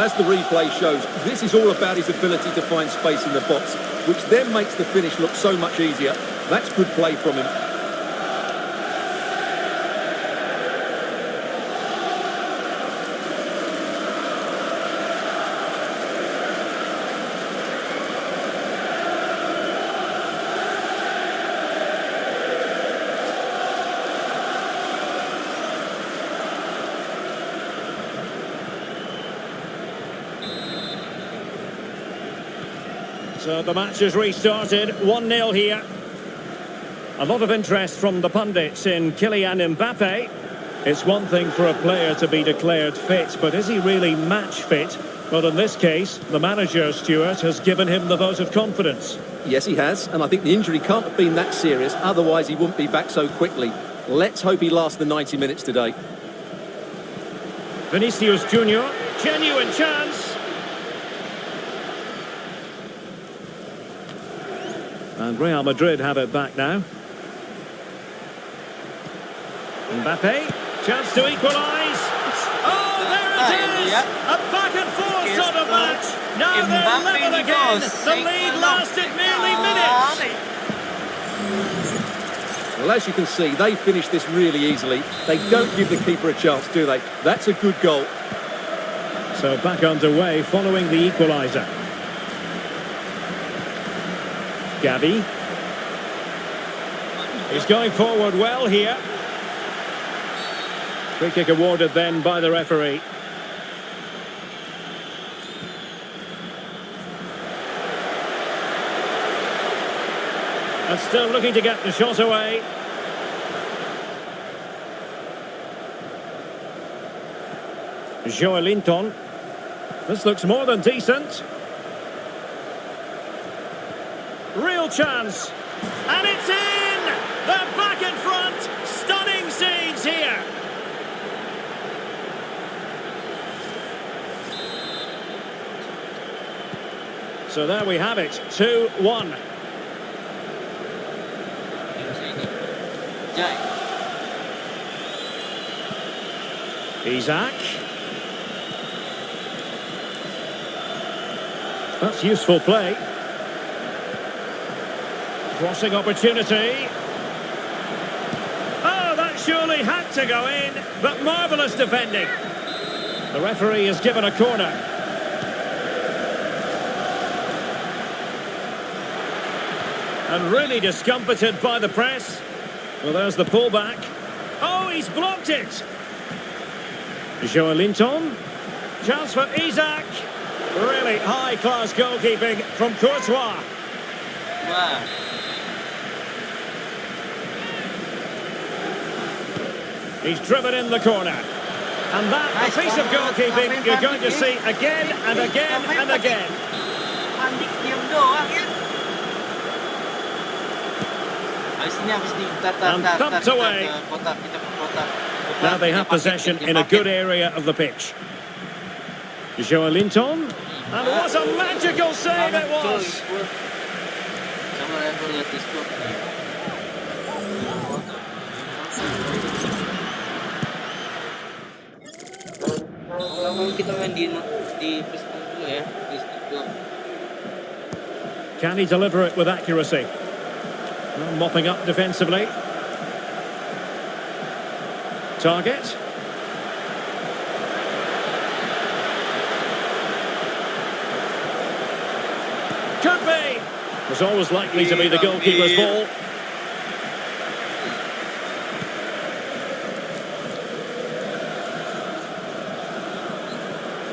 Well, as the replay shows, this is all about his ability to find space in the box, which then makes the finish look so much easier. That's good play from him. So the match has restarted, 1-0 here. A lot of interest from the pundits in Kylian Mbappe. It's one thing for a player to be declared fit, but is he really match fit? Well, in this case, the manager, Stuart, has given him the vote of confidence. Yes, he has, and I think the injury can't have been that serious, otherwise he wouldn't be back so quickly. Let's hope he lasts the 90 minutes today. Vinicius Junior, genuine chance. And Real Madrid have it back now. Mbappe, chance to equalise. Oh, there it is! A back and forth sort of match. Now they're level again. The lead lasted nearly minutes. Well, as you can see, they finished this really easily. They don't give the keeper a chance, do they? That's a good goal. So back underway following the equaliser. Gavi. He's going forward well here. Free kick awarded then by the referee. And still looking to get the shot away. Joelinton. This looks more than decent. Real chance. And it's in! They're back in front. Stunning scenes here. So there we have it. 2-1. Isaac. That's useful play. Crossing opportunity. Oh, that surely had to go in, but marvellous defending. The referee has given a corner. And really discomfited by the press. Well, there's the pullback. Oh, he's blocked it. Joelinton. Chance for Isaac. Really high-class goalkeeping from Courtois. Wow. He's driven in the corner. And that, a piece of goalkeeping you're going to see again and again and again. And thumped away. Now they have possession in a good area of the pitch. Joelinton. And what a magical save it was! Can he deliver it with accuracy? Well, mopping up defensively. Target. Could be. Was always likely to be the goalkeeper's ball.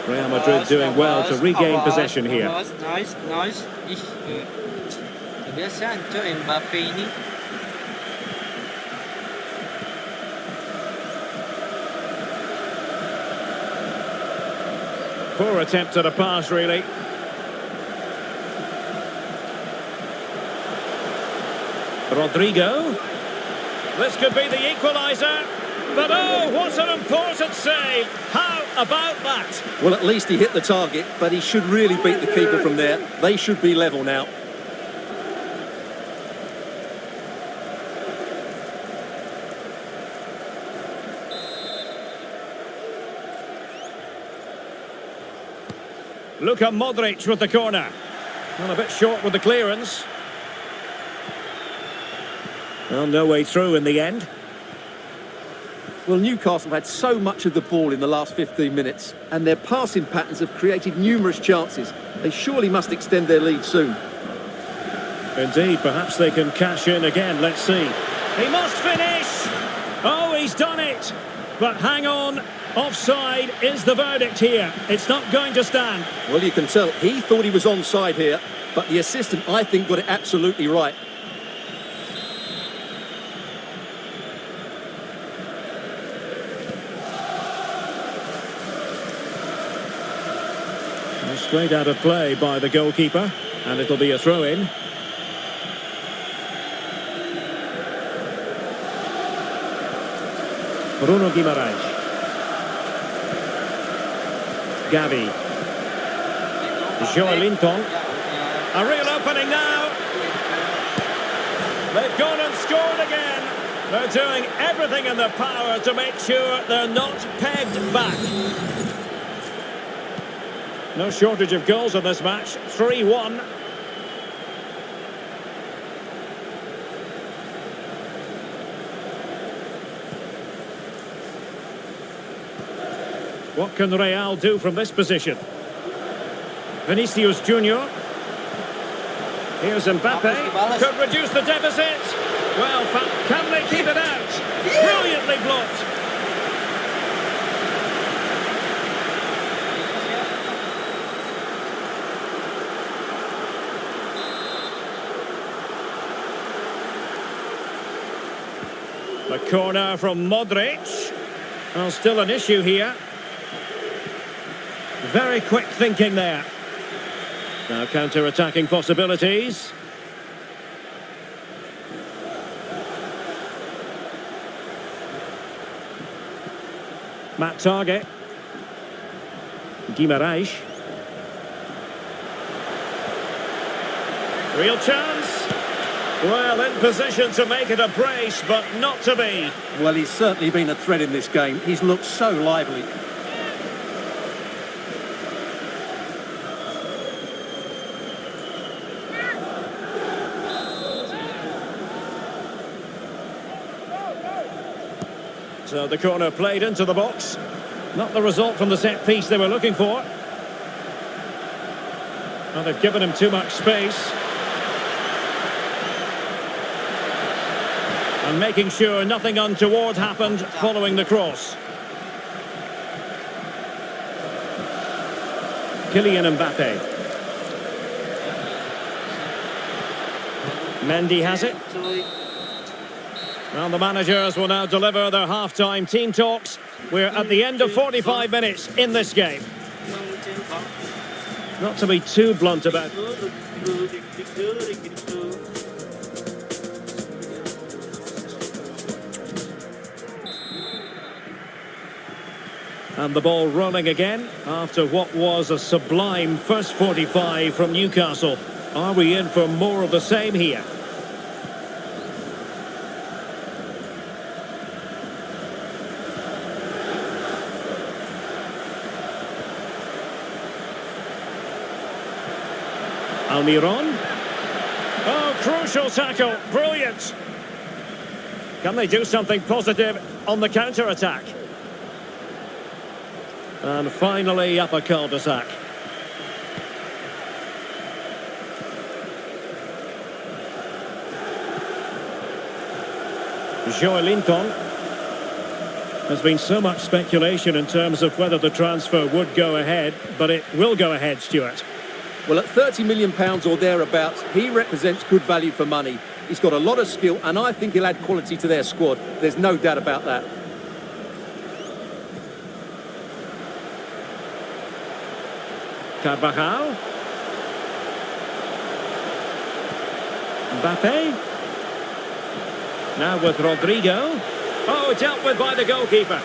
Real Madrid doing well to regain possession here. Nice. Kebiasaan coy Mbappe ini. Poor attempt at a pass, really. Rodrigo. This could be the equaliser. But oh, what an important save. How about that? Well, at least he hit the target, but he should really beat the keeper from there. They should be level now. Luka Modric with the corner. Well, a bit short with the clearance. Well, no way through in the end. Well, Newcastle had so much of the ball in the last 15 minutes, and their passing patterns have created numerous chances. They surely must extend their lead soon. Indeed, perhaps they can cash in again. Let's see. He must finish! Oh, he's done it! But hang on, offside is the verdict here. It's not going to stand. Well, you can tell he thought he was onside here, but the assistant, I think, got it absolutely right. Straight out of play by the goalkeeper, and it'll be a throw-in. Bruno Guimaraes. Gavi. Joelinton. A real opening now. They've gone and scored again. They're doing everything in their power to make sure they're not pegged back. No shortage of goals in this match. 3-1. What can Real do from this position? Vinicius Junior. Here's Mbappe. Could reduce the deficit. Well, can they keep it out? Brilliantly blocked. The corner from Modric. Well, still an issue here. Very quick thinking there. Now counter-attacking possibilities. Matt Target. Guimaraes. Real chance. Well, in position to make it a brace, but not to be. Well, he's certainly been a threat in this game. He's looked so lively. So the corner played into the box. Not the result from the set piece they were looking for. Well, they've given him too much space. And making sure nothing untoward happened following the cross. Kylian Mbappe. Mendy has it. Well, the managers will now deliver their half-time team talks. We're at the end of 45 minutes in this game. Not to be too blunt about it. And the ball rolling again after what was a sublime first 45 from Newcastle. Are we in for more of the same here? Almiron. Oh, crucial tackle. Brilliant. Can they do something positive on the counter-attack? And finally up a cul-de-sac. Joelinton. There's been so much speculation in terms of whether the transfer would go ahead, but it will go ahead, Stuart. Well, at £30 million or thereabouts, he represents good value for money. He's got a lot of skill, and I think he'll add quality to their squad. There's no doubt about that. Carvajal. Mbappe. Now with Rodrigo. Oh, dealt with by the goalkeeper.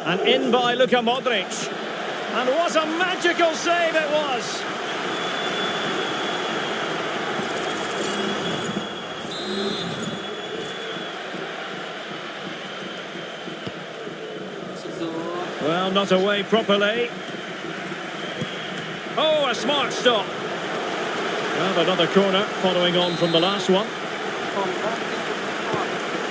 And in by Luka Modric. And what a magical save it was! Well, not away properly. Oh, a smart stop. Well, another corner following on from the last one.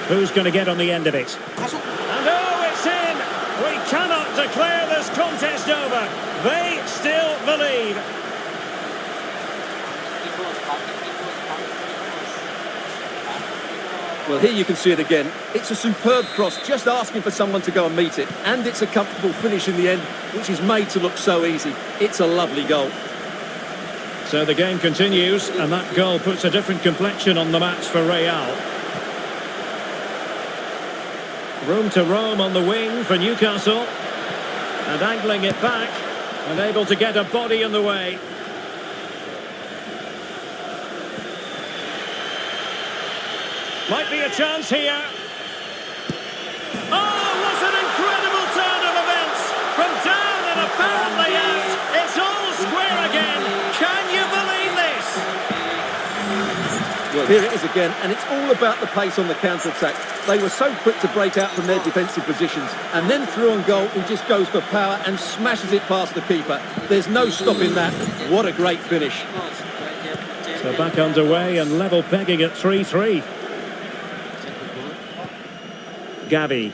Who's going to get on the end of it? And oh, it's in! We cannot declare this contest over. They still believe. Well, here you can see it again. It's a superb cross, just asking for someone to go and meet it. And it's a comfortable finish in the end, which is made to look so easy. It's a lovely goal. So the game continues, and that goal puts a different complexion on the match for Real. Room to roam on the wing for Newcastle. And angling it back, and able to get a body in the way. Might be a chance here. Oh, what an incredible turn of events! From down and apparently out, it's all square again. Can you believe this? Well, here it is again, and it's all about the pace on the counter-attack. They were so quick to break out from their defensive positions, and then through on goal, he just goes for power and smashes it past the keeper. There's no stopping that. What a great finish. So back underway and level pegging at 3-3. Gavi.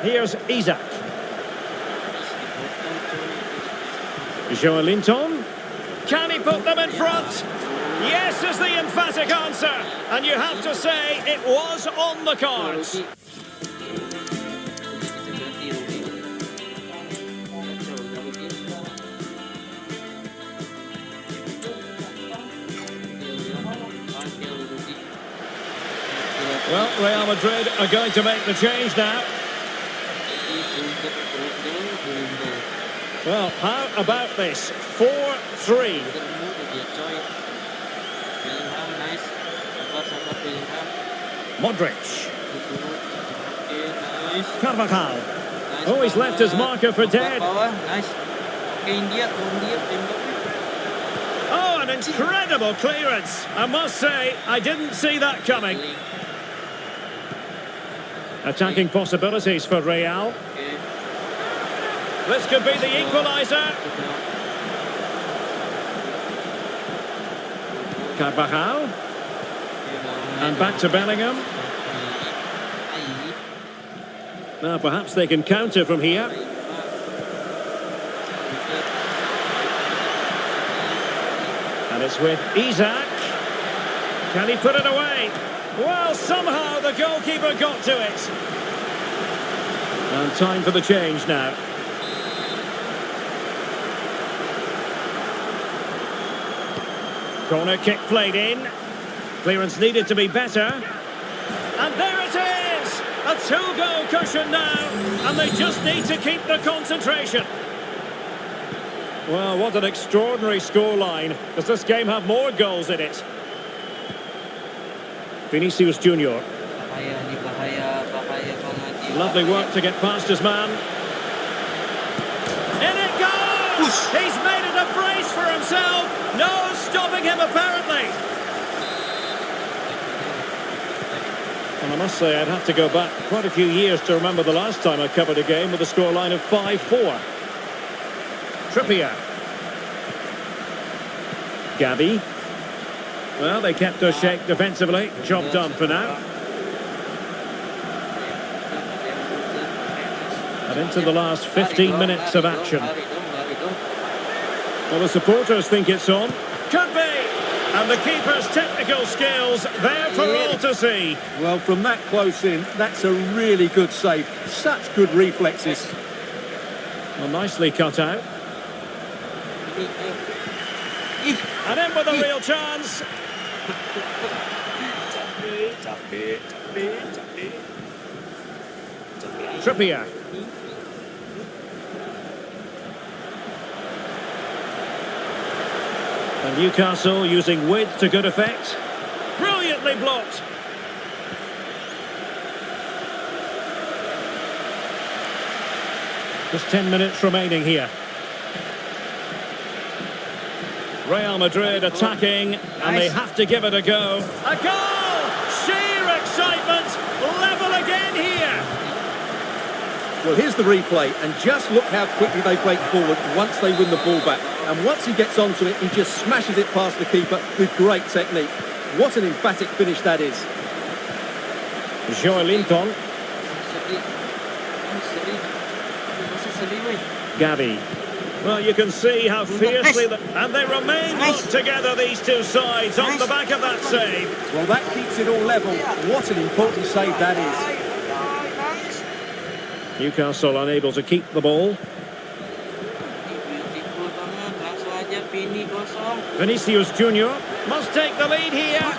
Here's Isaac. Joelinton. Can he put them in front? Yes is the emphatic answer. And you have to say it was on the cards. Well, Real Madrid are going to make the change now. Well, how about this? 4-3. Modric. Carvajal. Oh, he's left his marker for dead. Oh, an incredible clearance. I must say, I didn't see that coming. Attacking possibilities for Real. This could be the equaliser. Carvajal. And back to Bellingham. Now perhaps they can counter from here. And it's with Isaac. Can he put it away? Well, somehow the goalkeeper got to it. And time for the change now. Corner kick played in. Clearance needed to be better. And there it is! A two-goal cushion now. And they just need to keep the concentration. Well, what an extraordinary scoreline. Does this game have more goals in it? Vinicius Junior. Lovely work to get past his man. In it goes! He's made it a brace for himself. No stopping him, apparently. And I must say, I'd have to go back quite a few years to remember the last time I covered a game with a scoreline of 5-4. Trippier. Gavi. Well, they kept their shape defensively. Job done for now. And into the last 15 minutes of action. Well, the supporters think it's on. Could be! And the keeper's technical skills there for all to see. Well, from that close in, that's a really good save. Such good reflexes. Well, nicely cut out. And in with a real chance. Trippier. And Newcastle using width to good effect. Brilliantly blocked. Just 10 minutes remaining here. Real Madrid attacking, and they have to give it a go. A goal! Sheer excitement! Level again here! Well, here's the replay, and just look how quickly they break forward once they win the ball back. And once he gets onto it, he just smashes it past the keeper with great technique. What an emphatic finish that is. Joelinton. Gavi. Well, you can see how fiercely... And they remain locked together, these two sides, on the back of that save. Well, that keeps it all level. What an important save that is. Newcastle unable to keep the ball. Vinicius Junior must take the lead here.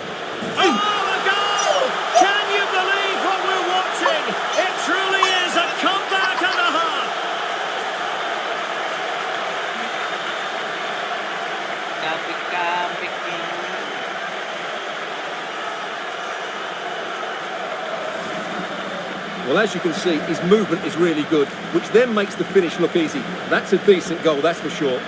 Oh, a goal! Can you believe what we're watching? It truly is a comeback and a half. Well, as you can see, his movement is really good, which then makes the finish look easy. That's a decent goal, that's for sure.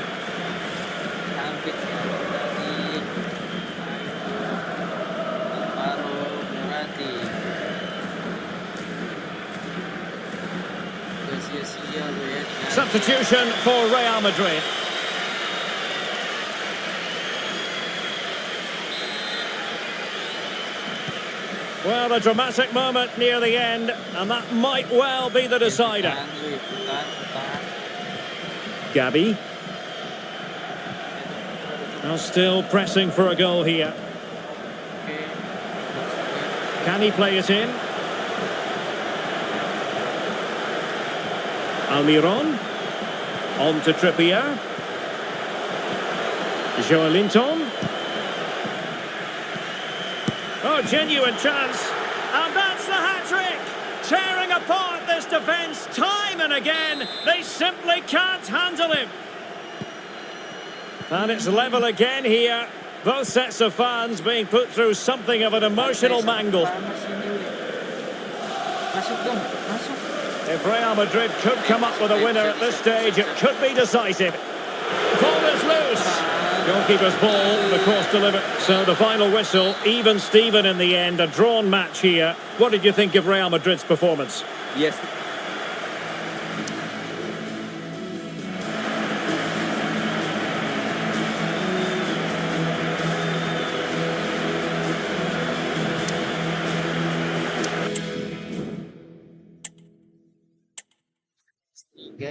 Substitution for Real Madrid. Well, a dramatic moment near the end, and that might well be the decider. Gavi. Now still pressing for a goal here. Can he play it in? Almiron. On to Trippier. Joelinton. Oh, genuine chance. And that's the hat-trick. Tearing apart this defence time and again. They simply can't handle him. And it's level again here. Both sets of fans being put through something of an emotional mangle. If Real Madrid could come up with a winner at this stage, it could be decisive. Ball is loose. Goalkeeper's ball, the cross delivered. So the final whistle, even Steven in the end, a drawn match here. What did you think of Real Madrid's performance? Yes.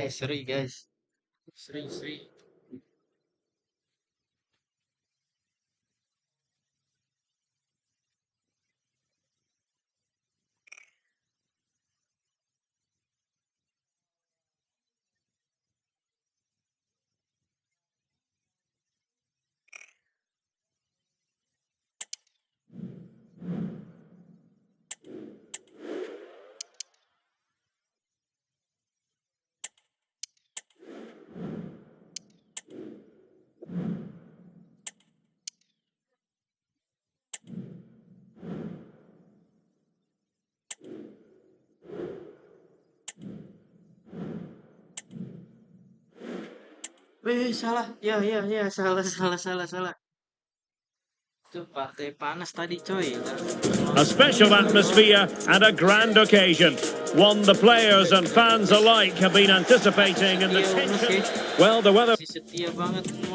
Seri guys. Seri. Salah. Ya, salah. Itu partai panas tadi, coy. A special atmosphere and a grand occasion. One the players and fans alike have been anticipating, and the tension... Well, the weather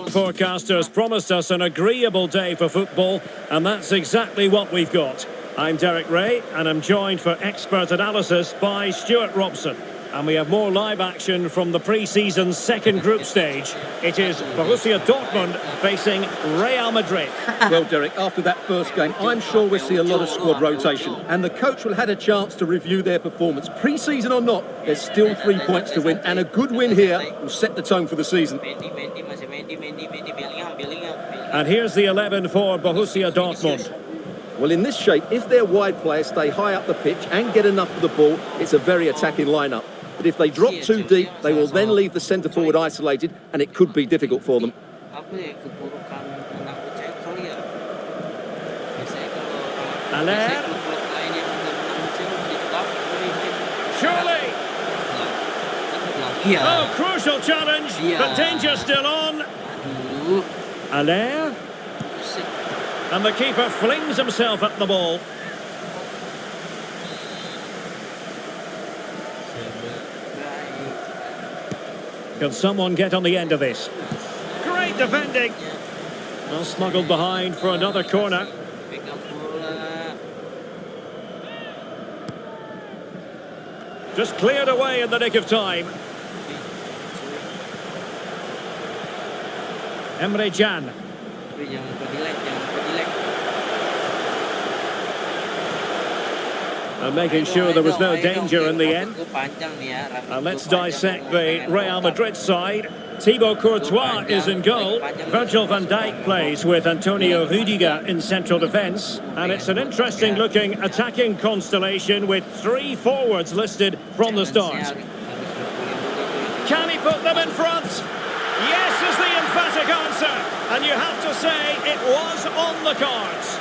forecasters promised us an agreeable day for football, and that's exactly what we've got. I'm Derek Ray, and I'm joined for expert analysis by Stuart Robson. And we have more live action from the pre-season second group stage. It is Borussia Dortmund facing Real Madrid. Well, Derek, after that first game, I'm sure we'll see a lot of squad rotation. And the coach will have had a chance to review their performance. Pre-season or not, there's still 3 points to win. And a good win here will set the tone for the season. And here's the 11 for Borussia Dortmund. Well, in this shape, if their wide players stay high up the pitch and get enough of the ball, it's a very attacking lineup. But if they drop too deep, they will then leave the centre-forward isolated, and it could be difficult for them. Aller. Surely. Iya. Oh, crucial challenge, Yeah. but danger still on. Aduh. Allaire, Buset. and the keeper flings himself at the ball. Can someone get on the end of this? Great defending. Well, smuggled behind for another corner. Pegang bola. Just cleared away in the nick of time. Emre Can. Tapi jangan berdilek, jangan berdilek. And making sure there was no danger in the end. Rambutku panjang nih ya, rambutku And let's panjang, dissect mau the pengen Real bongkar. Madrid side. Thibaut Courtois is in goal. Virgil van Dijk plays with Antonio Rudiger in central defence. And it's an interesting looking attacking constellation with 3 forwards listed from the start. Can he put them in front? Yes is the emphatic answer. And you have to say it was on the cards.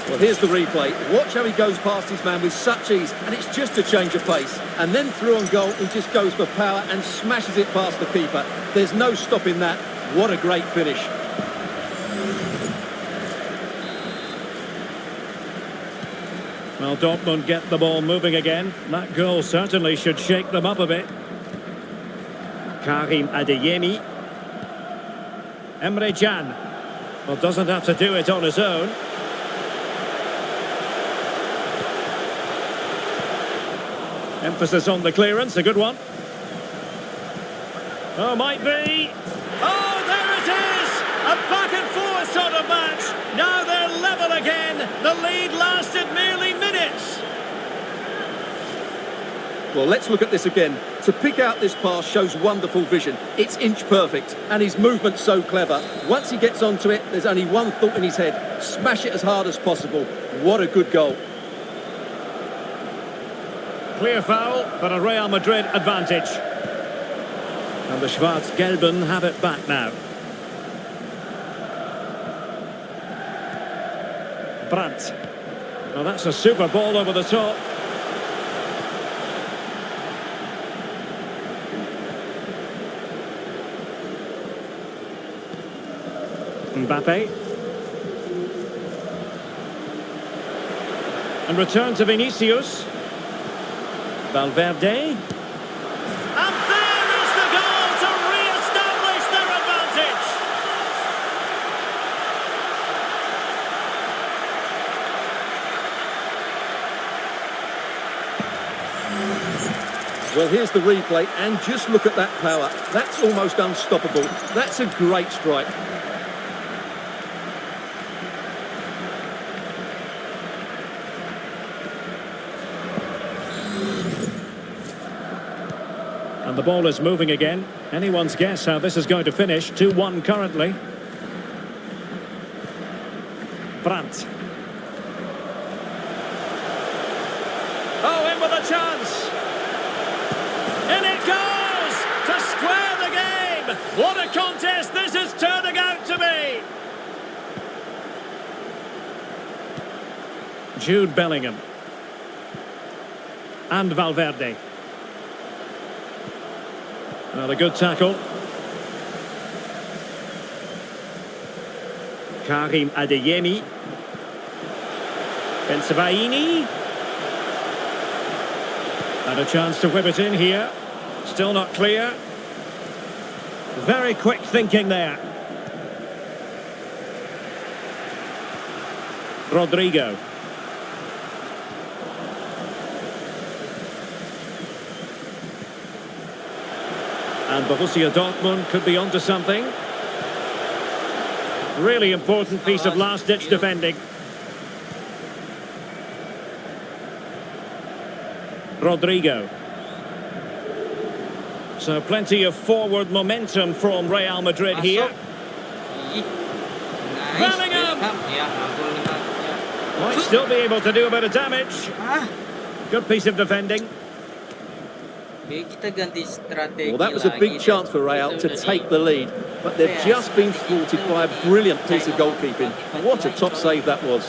Well, here's the replay. Watch how he goes past his man with such ease, and it's just a change of pace. And then through on goal, he just goes for power and smashes it past the keeper. There's no stopping that. What a great finish. Well, Dortmund get the ball moving again. That goal certainly should shake them up a bit. Karim Adeyemi. Emre Can. Well, doesn't have to do it on his own. Emphasis on the clearance, a good one. Oh, might be. Oh, there it is! A back and forth sort of match. Now they're level again. The lead lasted merely minutes. Well, let's look at this again. To pick out this pass shows wonderful vision. It's inch perfect, and his movement's so clever. Once he gets onto it, there's only one thought in his head. Smash it as hard as possible. What a good goal. Clear foul, but a Real Madrid advantage. And the Schwarz-Gelben have it back now. Brandt. Well, that's a super ball over the top. Mbappe. And return to Vinicius. Valverde. And there is the goal to re-establish their advantage. Well, here's the replay, and just look at that power. That's almost unstoppable. That's a great strike. And the ball is moving again. Anyone's guess how this is going to finish. 2-1 currently. Brandt. Oh, in with a chance. In it goes to square the game. What a contest this is turning out to be. Jude Bellingham. And Valverde. Another good tackle. Karim Adeyemi. Bensebaini. And a chance to whip it in here. Still not clear. Very quick thinking there. Rodrigo. And Borussia Dortmund could be onto something. Really important piece of last-ditch defending. Rodrigo. So plenty of forward momentum from Real Madrid here. Bellingham! Might still be able to do a bit of damage. Good piece of defending. Kita ganti strategi Well, that was a lagi big dan chance for Real kita to udah take the lead, but they've just been thwarted by a brilliant piece of goalkeeping. What a top save that was.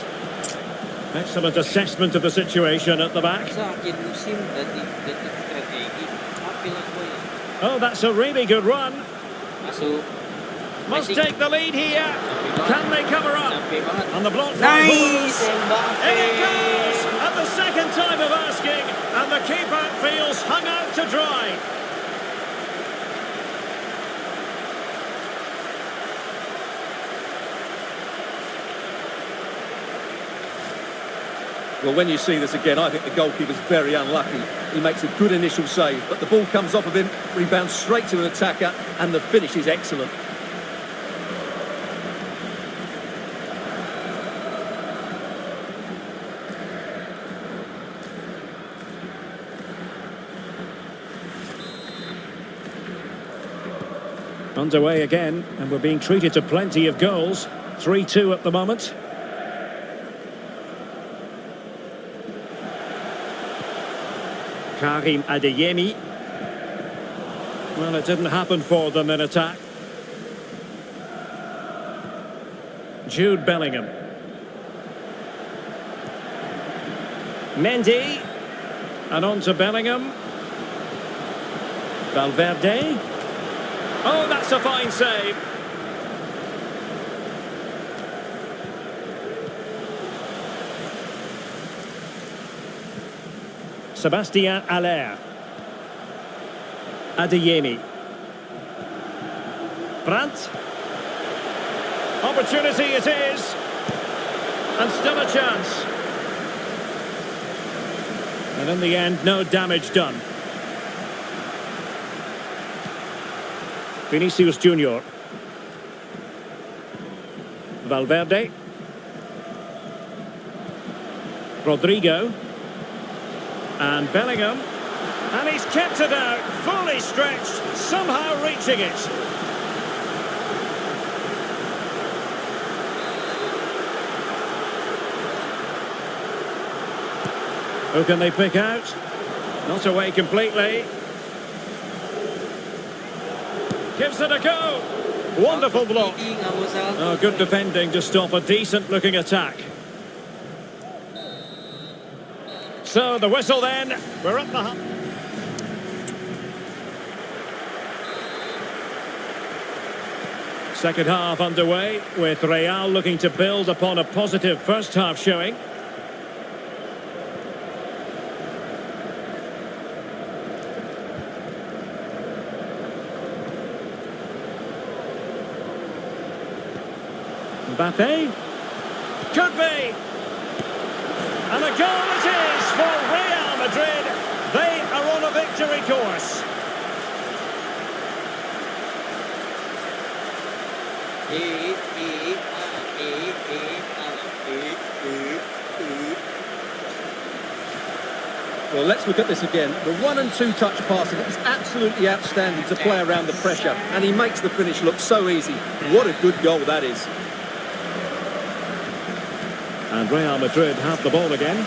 Excellent assessment of the situation at the back. Sa akhir musim ganti strategi. Apil ako ya. Oh, that's a really good run. Masuk. Must Messi. take the lead here. Can they cover up? Sampai banget. And the block by Nice. Mbappe. In it goes! At the second time of asking, and the keeper feels hung out to dry. Well, when you see this again, I think the goalkeeper's very unlucky. He makes a good initial save, but the ball comes off of him, rebounds straight to an attacker, and the finish is excellent. Underway again, and we're being treated to plenty of goals. 3-2 at the moment. Karim Adeyemi. Well, it didn't happen for them in attack. Jude Bellingham. Mendy. And on to Bellingham. Valverde. Oh, that's a fine save. Sébastien Haller. Adeyemi. Brandt. Opportunity it is. And still a chance. And in the end, no damage done. Vinicius Junior. Valverde. Rodrigo. And Bellingham. And he's kept it out, fully stretched, somehow reaching it. Who can they pick out? Not away completely. Gives it a go. Wonderful block. Oh, good defending to stop a decent-looking attack. So the whistle then. We're at the... Second half underway, with Real looking to build upon a positive first half showing. Mbappe. Could be. And a goal it is for Real Madrid. They are on a victory course. Well, let's look at this again. The 1 and 2 touch passing is absolutely outstanding to play around the pressure, and he makes the finish look so easy. What a good goal that is. And Real Madrid have the ball again.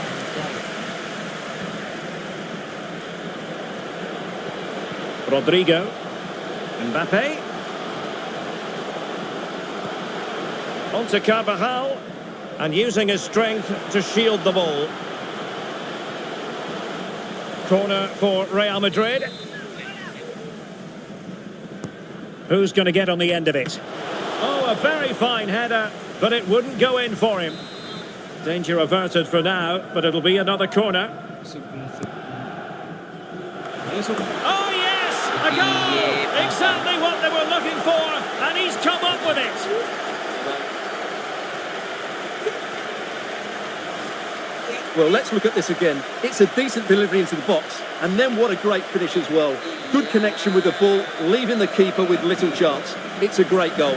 Rodrigo. Mbappe. On to Carvajal. And using his strength to shield the ball. Corner for Real Madrid. Who's going to get on the end of it? Oh, a very fine header, but it wouldn't go in for him. Danger averted for now, but it'll be another corner. Oh yes, a goal! Exactly what they were looking for, and he's come up with it. Well, let's look at this again. It's a decent delivery into the box, and then what a great finish as well. Good connection with the ball, leaving the keeper with little chance. It's a great goal.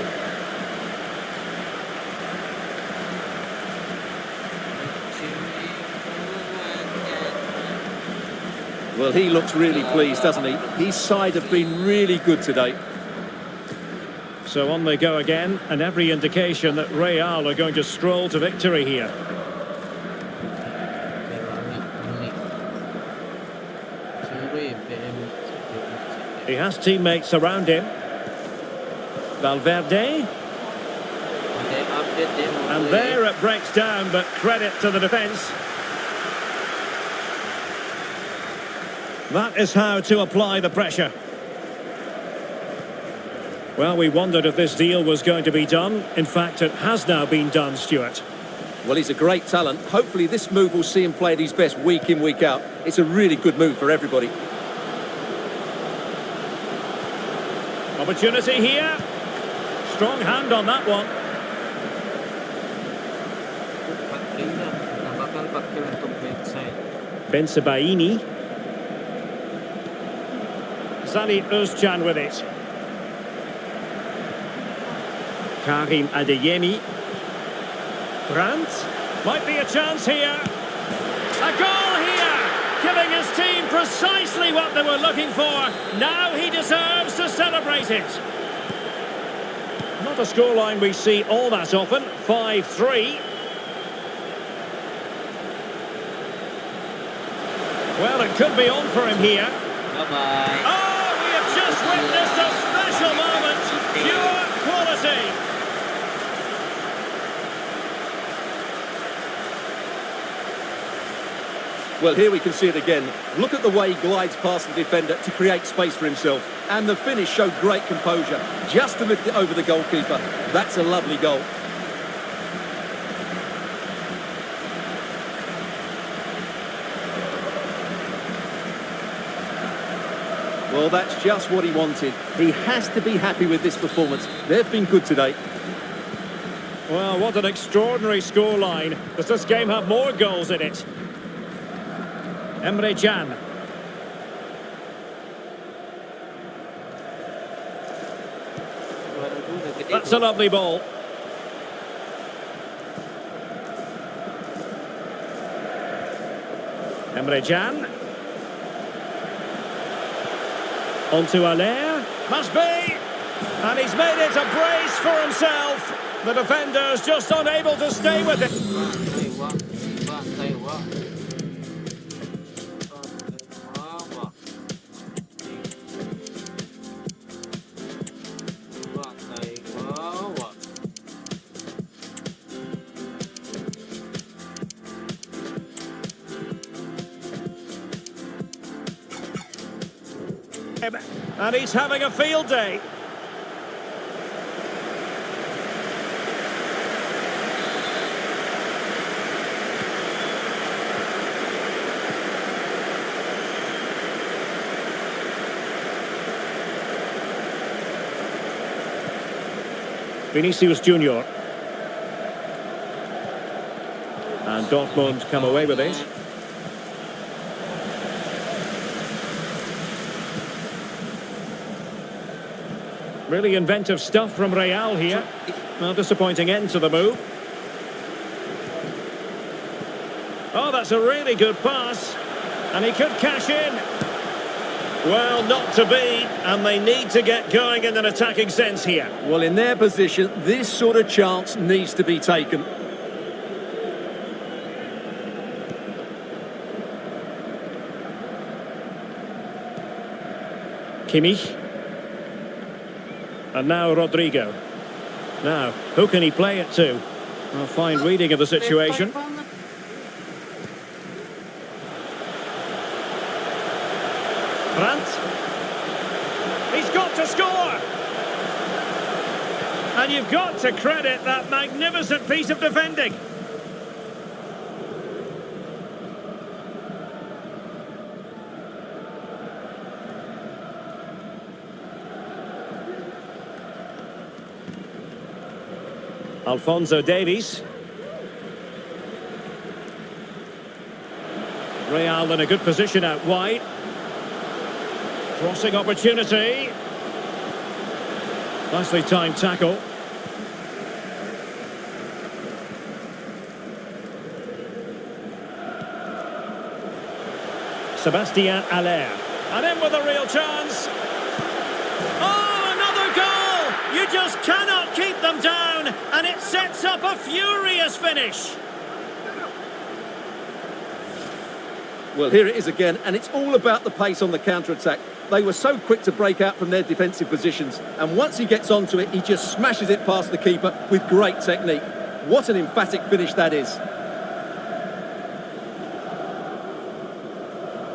Well, he looks really pleased, doesn't he? His side have been really good today. So on they go again, and every indication that Real are going to stroll to victory here. has teammates around him. Valverde. And there it breaks down, but credit to the defence. That is how to apply the pressure. Well, we wondered if this deal was going to be done. In fact, it has now been done, Stuart. Well, he's a great talent. Hopefully this move will see him play at his best week in, week out. It's a really good move for everybody. Opportunity here. Strong hand on that one. Ben Sebaini. Zani Özcan with it. Karim Adeyemi. Brandt. Might be a chance here. A goal here! Giving his team precisely what they were looking for. Now he deserves to celebrate it. Not a scoreline we see all that often. 5-3. Well, it could be on for him here. Bye-bye. Oh, we have just witnessed a special moment. Pure quality. Well, here we can see it again. Look at the way he glides past the defender to create space for himself. And the finish showed great composure. Just to lift it over the goalkeeper. That's a lovely goal. Well, that's just what he wanted. He has to be happy with this performance. They've been good today. Well, what an extraordinary scoreline. Does this game have more goals in it? Emre Can. That's a lovely ball. Emre Can. On to Allaire. Must be. And he's made it a brace for himself. The defender's just unable to stay with it. And he's having a field day. Vinicius Junior. And Dortmund come away with it. Really inventive stuff from Real here. Well, disappointing end to the move. Oh, that's a really good pass. And he could cash in. Well, not to be. And they need to get going in an attacking sense here. Well, in their position, this sort of chance needs to be taken. Kimmich. And now Rodrigo. Now, who can he play it to? A fine reading of the situation. Brandt. He's got to score! And you've got to credit that magnificent piece of defending. Alphonso Davies. Real in a good position out wide. Crossing opportunity. Nicely timed tackle. Sébastien Allaire. And in with a real chance. Oh, another goal! You just cannot keep them down, and it sets up a furious finish. Well, here it is again, and it's all about the pace on the counter-attack. They were so quick to break out from their defensive positions, and once he gets onto it, he just smashes it past the keeper with great technique. What an emphatic finish that is.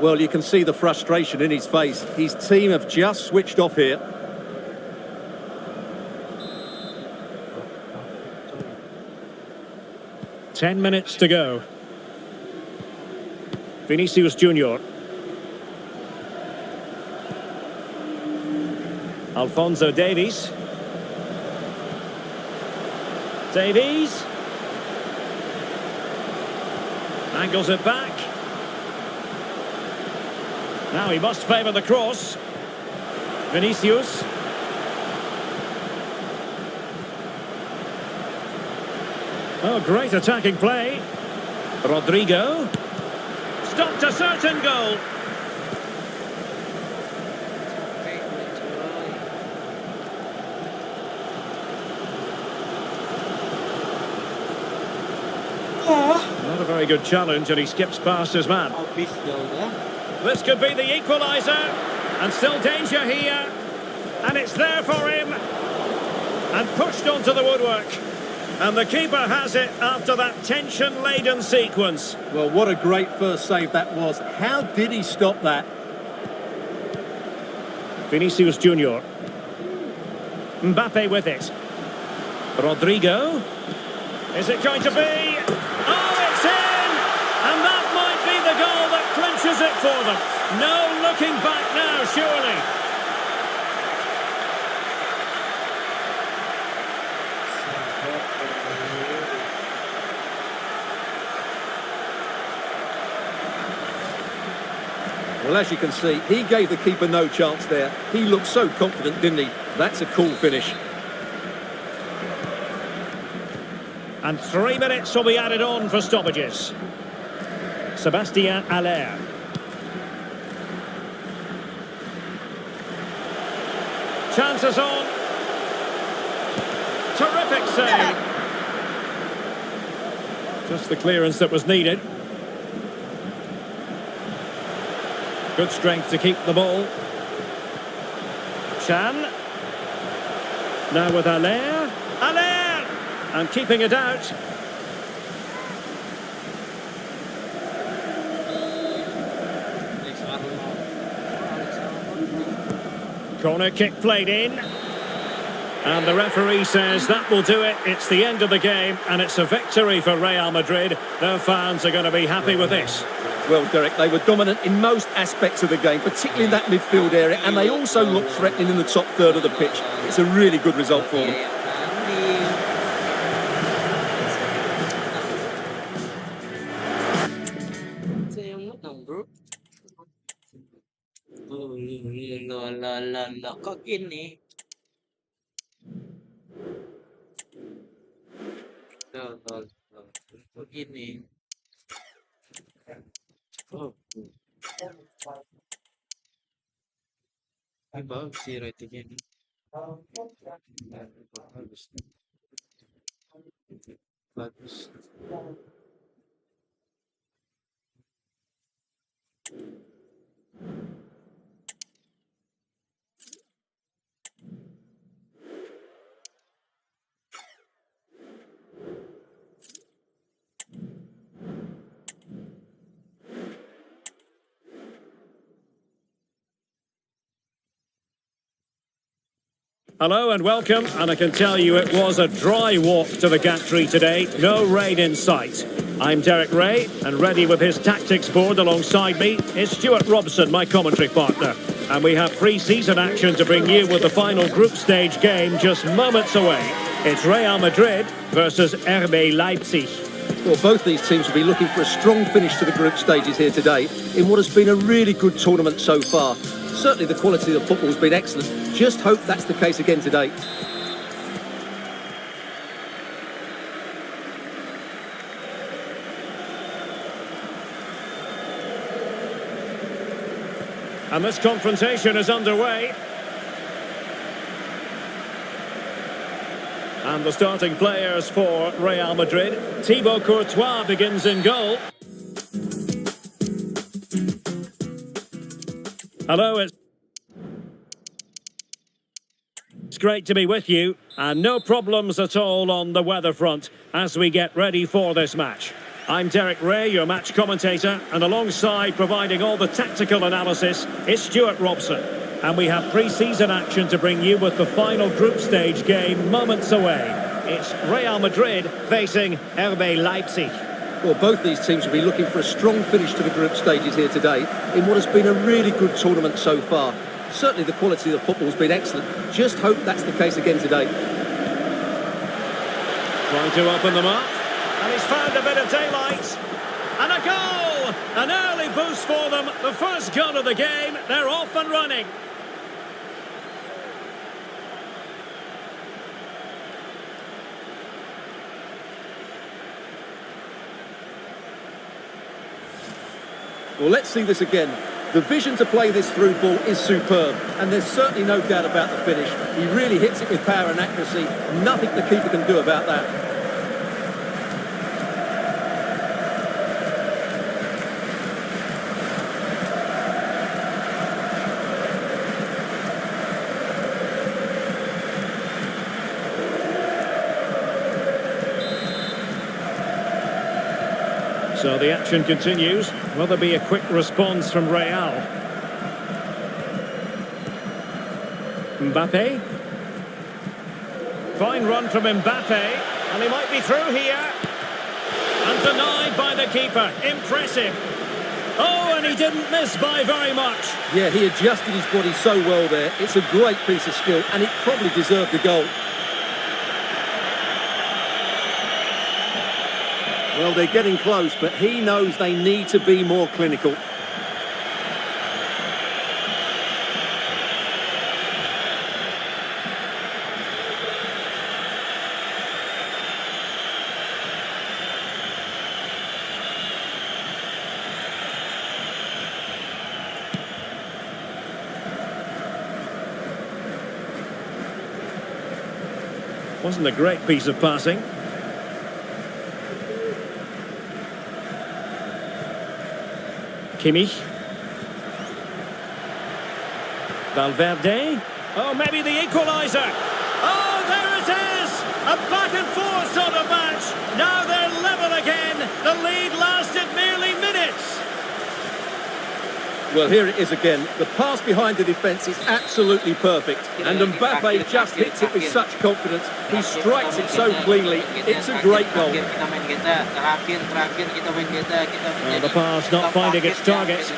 Well, you can see the frustration in his face. His team have just switched off here. Ten minutes to go. Vinicius Junior. Alphonso Davies. Davies. Angles it back. Now he must favour the cross. Vinicius. Oh, great attacking play. Rodrigo. Stopped a certain goal. Not a very good challenge, and he skips past his man. This could be the equaliser, and still danger here. And it's there for him. And pushed onto the woodwork. And the keeper has it after that tension-laden sequence. Well, what a great first save that was. How did he stop that? Vinicius Junior. Mbappe with it. Rodrigo. Is it going to be? Oh, it's in! And that might be the goal that clinches it for them. No looking back now, surely. Well, as you can see, he gave the keeper no chance there. He looked so confident, didn't he? That's a cool finish. And 3 minutes will be added on for stoppages. Sébastien Haller. Chances on. Terrific save. Just the clearance that was needed. Good strength to keep the ball. Chan. Now with Haller. Haller! And keeping it out. Corner kick played in. And the referee says that will do it. It's the end of the game, and it's a victory for Real Madrid. Their fans are going to be happy with this. Well, Derek, they were dominant in most aspects of the game, particularly in that midfield area, and they also looked threatening in the top third of the pitch. It's a really good result for them. Kok gini? Kok gini? Oh. Ini bagus sih ratingnya ini. Bagus. Bagus. Hello and welcome, and I can tell you it was a dry walk to the gantry today. No rain in sight. I'm Derek Ray, and ready with his tactics board alongside me is Stuart Robson, my commentary partner. And we have pre-season action to bring you with the final group stage game just moments away. It's Real Madrid versus RB Leipzig. Well, both these teams will be looking for a strong finish to the group stages here today in what has been a really good tournament so far. Certainly the quality of the football has been excellent. Just hope that's the case again today. And this confrontation is underway. And the starting players for Real Madrid. Thibaut Courtois begins in goal. Hello, it's great to be with you, and no problems at all on the weather front as we get ready for this match. I'm Derek Ray, your match commentator, and alongside providing all the tactical analysis is Stuart Robson. And we have pre-season action to bring you with the final group stage game moments away. It's Real Madrid facing RB Leipzig. Well, both these teams will be looking for a strong finish to the group stages here today in what has been a really good tournament so far. Certainly the quality of the football has been excellent. Just hope that's the case again today. Trying to open them up. And he's found a bit of daylight. And a goal! An early boost for them. The first goal of the game. They're off and running. Well, let's see this again. The vision to play this through ball is superb, and there's certainly no doubt about the finish. He really hits it with power and accuracy. Nothing the keeper can do about that. So the action continues. Will there be a quick response from Real? Mbappe. Fine run from Mbappe. And he might be through here. And denied by the keeper. Impressive. Oh, and he didn't miss by very much. Yeah, he adjusted his body so well there. It's a great piece of skill, and it probably deserved a goal. Well, they're getting close, but he knows they need to be more clinical. Wasn't a great piece of passing. Kimmich. Valverde. Oh, maybe the equaliser. Oh, there it is! A back and forth sort of match. Now they're level again. The lead lasted merely minutes. Well, here it is again. The pass behind the defence is absolutely perfect. And Mbappe just hits it with such confidence. He strikes it so cleanly. It's a great goal. Well, the pass not finding its target.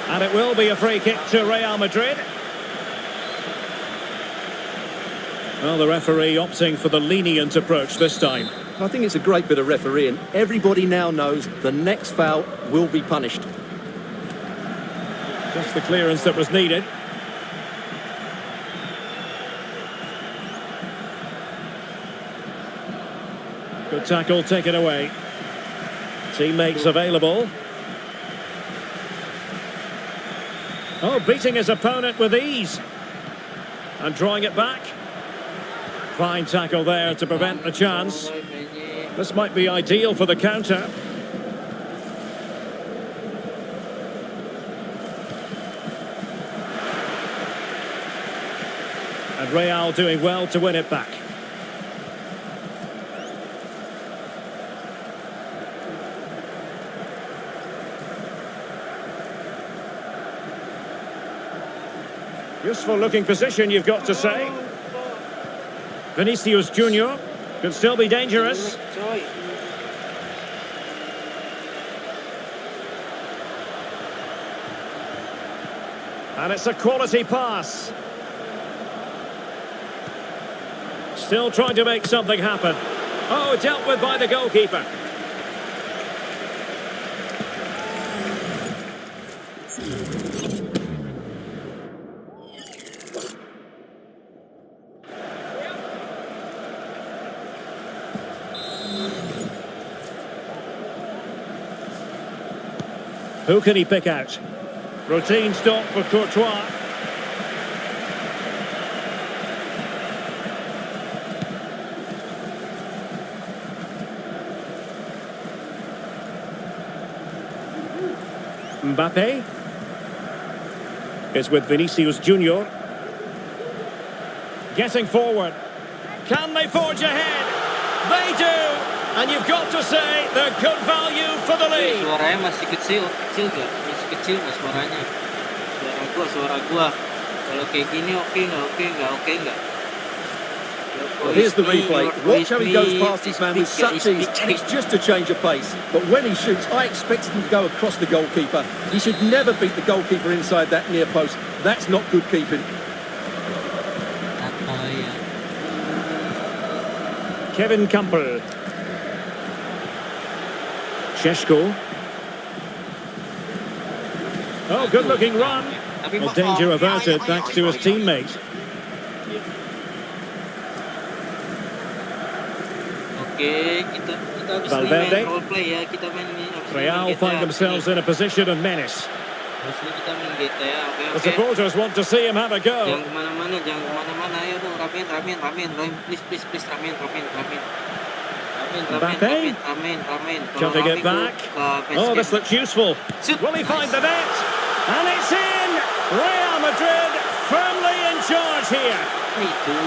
And it will be a free kick to Real Madrid. Well, the referee opting for the lenient approach this time. I think it's a great bit of refereeing. Everybody now knows the next foul will be punished. Just the clearance that was needed. Good tackle taken away. Teammates available. Oh, beating his opponent with ease. And drawing it back. Fine tackle there to prevent the chance. This might be ideal for the counter. And Real doing well to win it back. Useful looking position, you've got to say. Vinicius Junior could still be dangerous. And it's a quality pass. Still trying to make something happen. Oh, dealt with by the goalkeeper. Who can he pick out? Routine stop for Courtois. Mbappe is with Vinicius Junior. getting forward. Can they forge ahead? They do! And you've got to say they're good value for the lead. Suaranya masih kecil gak? Masih kecil nggak suaranya? Suara gua. Kalau kayak gini oke nggak? Well, here's the replay. Watch how he goes past his man with such ease, and it's just a change of pace. But when he shoots, I expected him to go across the goalkeeper. He should never beat the goalkeeper inside that near post. That's not good keeping. Kevin Campbell. Sheshko. Oh, good-looking run. Well, danger averted thanks to his teammate. Oke, kita habis Valverde. main role play ya. Kita main Real find themselves in a position of menace. Habis ini kita main GTA ya. The supporters want to see him have a go. Jangan kemana-mana. Ayo dong, ramen. Please, ramen. Ramen. Cutting it back. Oh, this looks useful. Will he find the net? And it's in! Real Madrid firmly in charge here. Itu.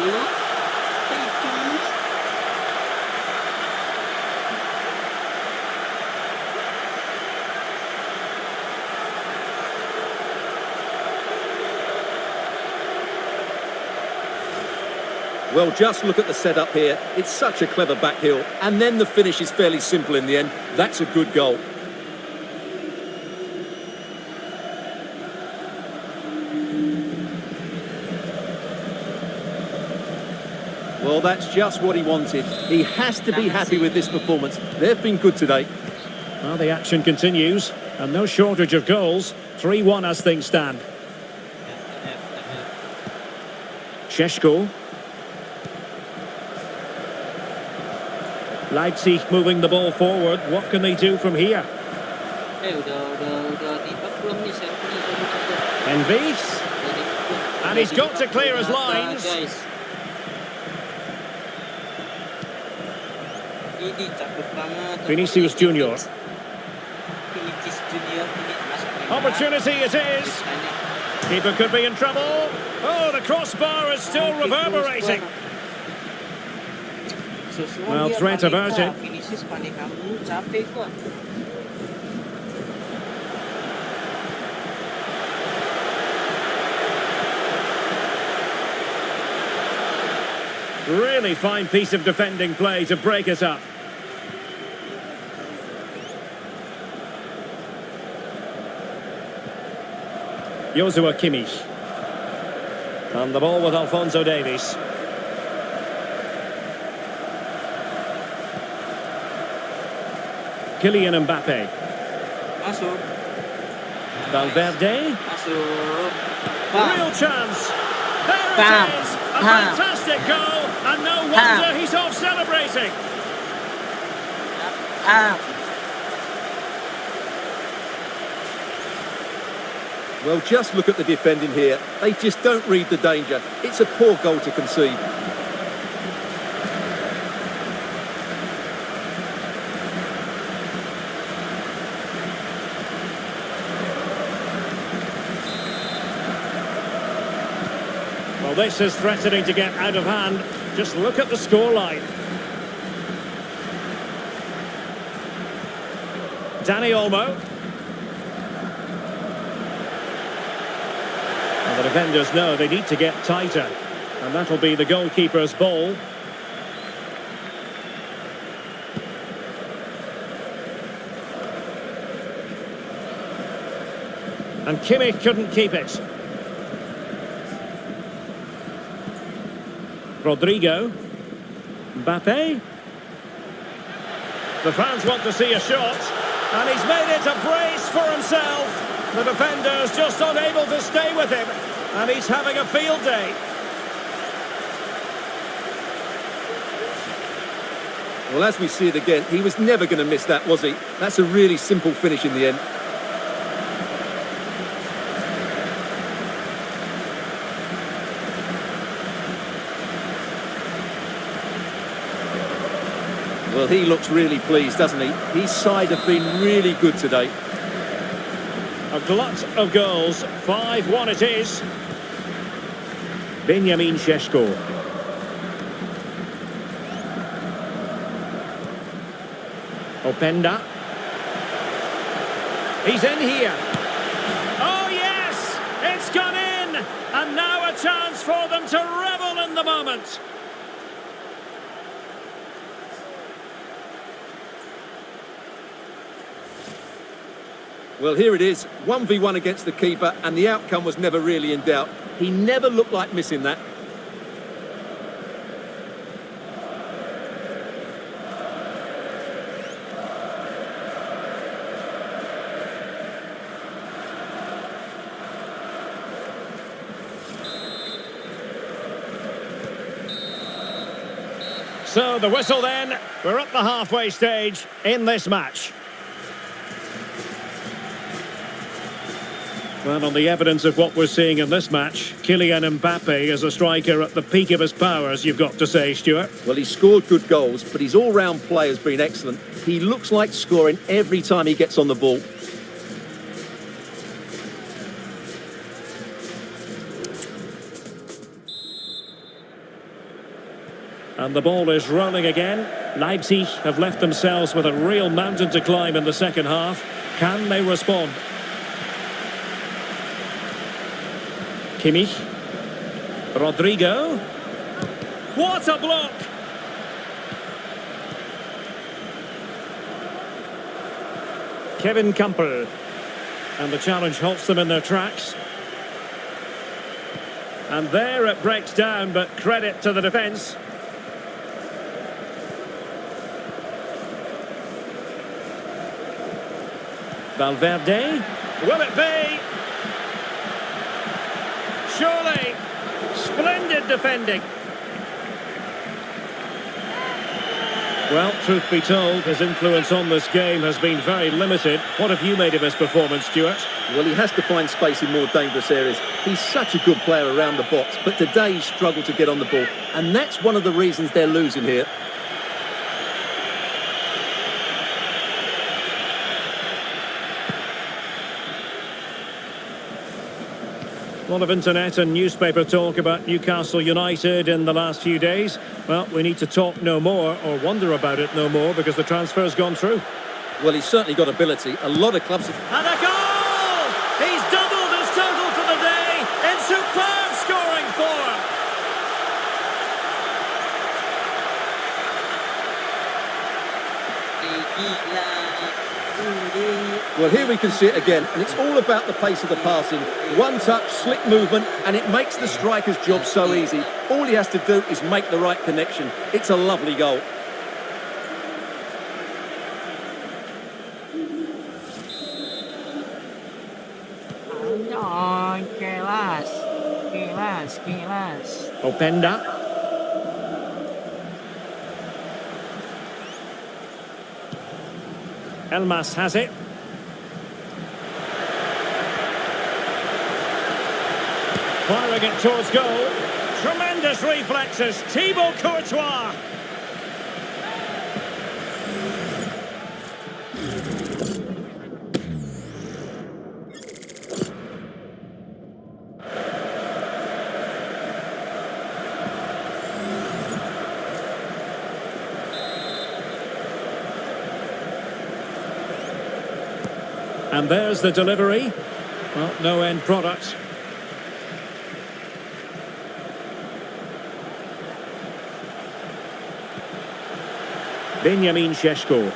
Well, just look at the setup here. It's such a clever back heel, and then the finish is fairly simple in the end. That's a good goal. Well, that's just what he wanted. He has to be happy with this performance. They've been good today. Well, the action continues, and no shortage of goals. 3-1 as things stand. Sheshko. Leipzig moving the ball forward. What can they do from here? Udah tiba belum nih servisnya? Envis. And he's got to clear his lines. Ini cakep banget. Vinicius Junior. Vinicius Junior ini masuk. Opportunity it is. Keeper could be in trouble. Oh, the crossbar is still reverberating. Well, threat averted. Vinicius panik kamu, capek gua. Really fine piece of defending play to break it up. Joshua Kimmich. And the ball with Alphonso Davies. Kylian Mbappe. Masuk. Valverde. Masuk. Real chance. There it is. A fantastic goal. And no wonder he's off celebrating. Well, just look at the defending here. They just don't read the danger. It's a poor goal to concede. Well, this is threatening to get out of hand. Just look at the scoreline. Dani Olmo. And the defenders know they need to get tighter. And that'll be the goalkeeper's ball. And Kimmich couldn't keep it. Rodrigo. Mbappe. The fans want to see a shot. And he's made it a brace for himself. The defender's just unable to stay with him. And he's having a field day. Well, as we see it again, he was never going to miss that, was he? That's a really simple finish in the end. Well, he looks really pleased, doesn't he? His side have been really good today. A glut of goals. 5-1 it is. Benjamin Šeško. Openda. He's in here. Oh yes! It's gone in! And now a chance for them to revel in the moment. Well, here it is, 1v1 against the keeper, and the outcome was never really in doubt. He never looked like missing that. So the whistle then, we're at the halfway stage in this match. Well, on the evidence of what we're seeing in this match, Kylian Mbappe is a striker at the peak of his powers, you've got to say, Stuart. Well, he's scored good goals, but his all-round play has been excellent. He looks like scoring every time he gets on the ball. And the ball is rolling again. Leipzig have left themselves with a real mountain to climb in the second half. Can they respond? Kimmich. Rodrigo. What a block! Kevin Campbell. And the challenge halts them in their tracks. And there it breaks down, but credit to the defence. Valverde. Will it be? Surely. Splendid defending. Well, truth be told, his influence on this game has been very limited. What have you made of his performance, Stuart? Well, he has to find space in more dangerous areas. He's such a good player around the box, but today he struggled to get on the ball. And that's one of the reasons they're losing here. A lot of internet and newspaper talk about Newcastle United in the last few days. Well, we need to talk no more, or wonder about it no more, because the transfer's gone through. Well, he's certainly got ability. A lot of clubs... And a goal! He's doubled his total for the day in superb scoring form. Well, here we can see it again, and it's all about the pace of the passing. One touch, slick movement, and it makes the striker's job so easy. All he has to do is make the right connection. It's a lovely goal. Kelas. Openda. Elmas has it. Firing it towards goal. Tremendous reflexes. Thibaut Courtois. And there's the delivery. Well, no end product. Benjamin Šeško.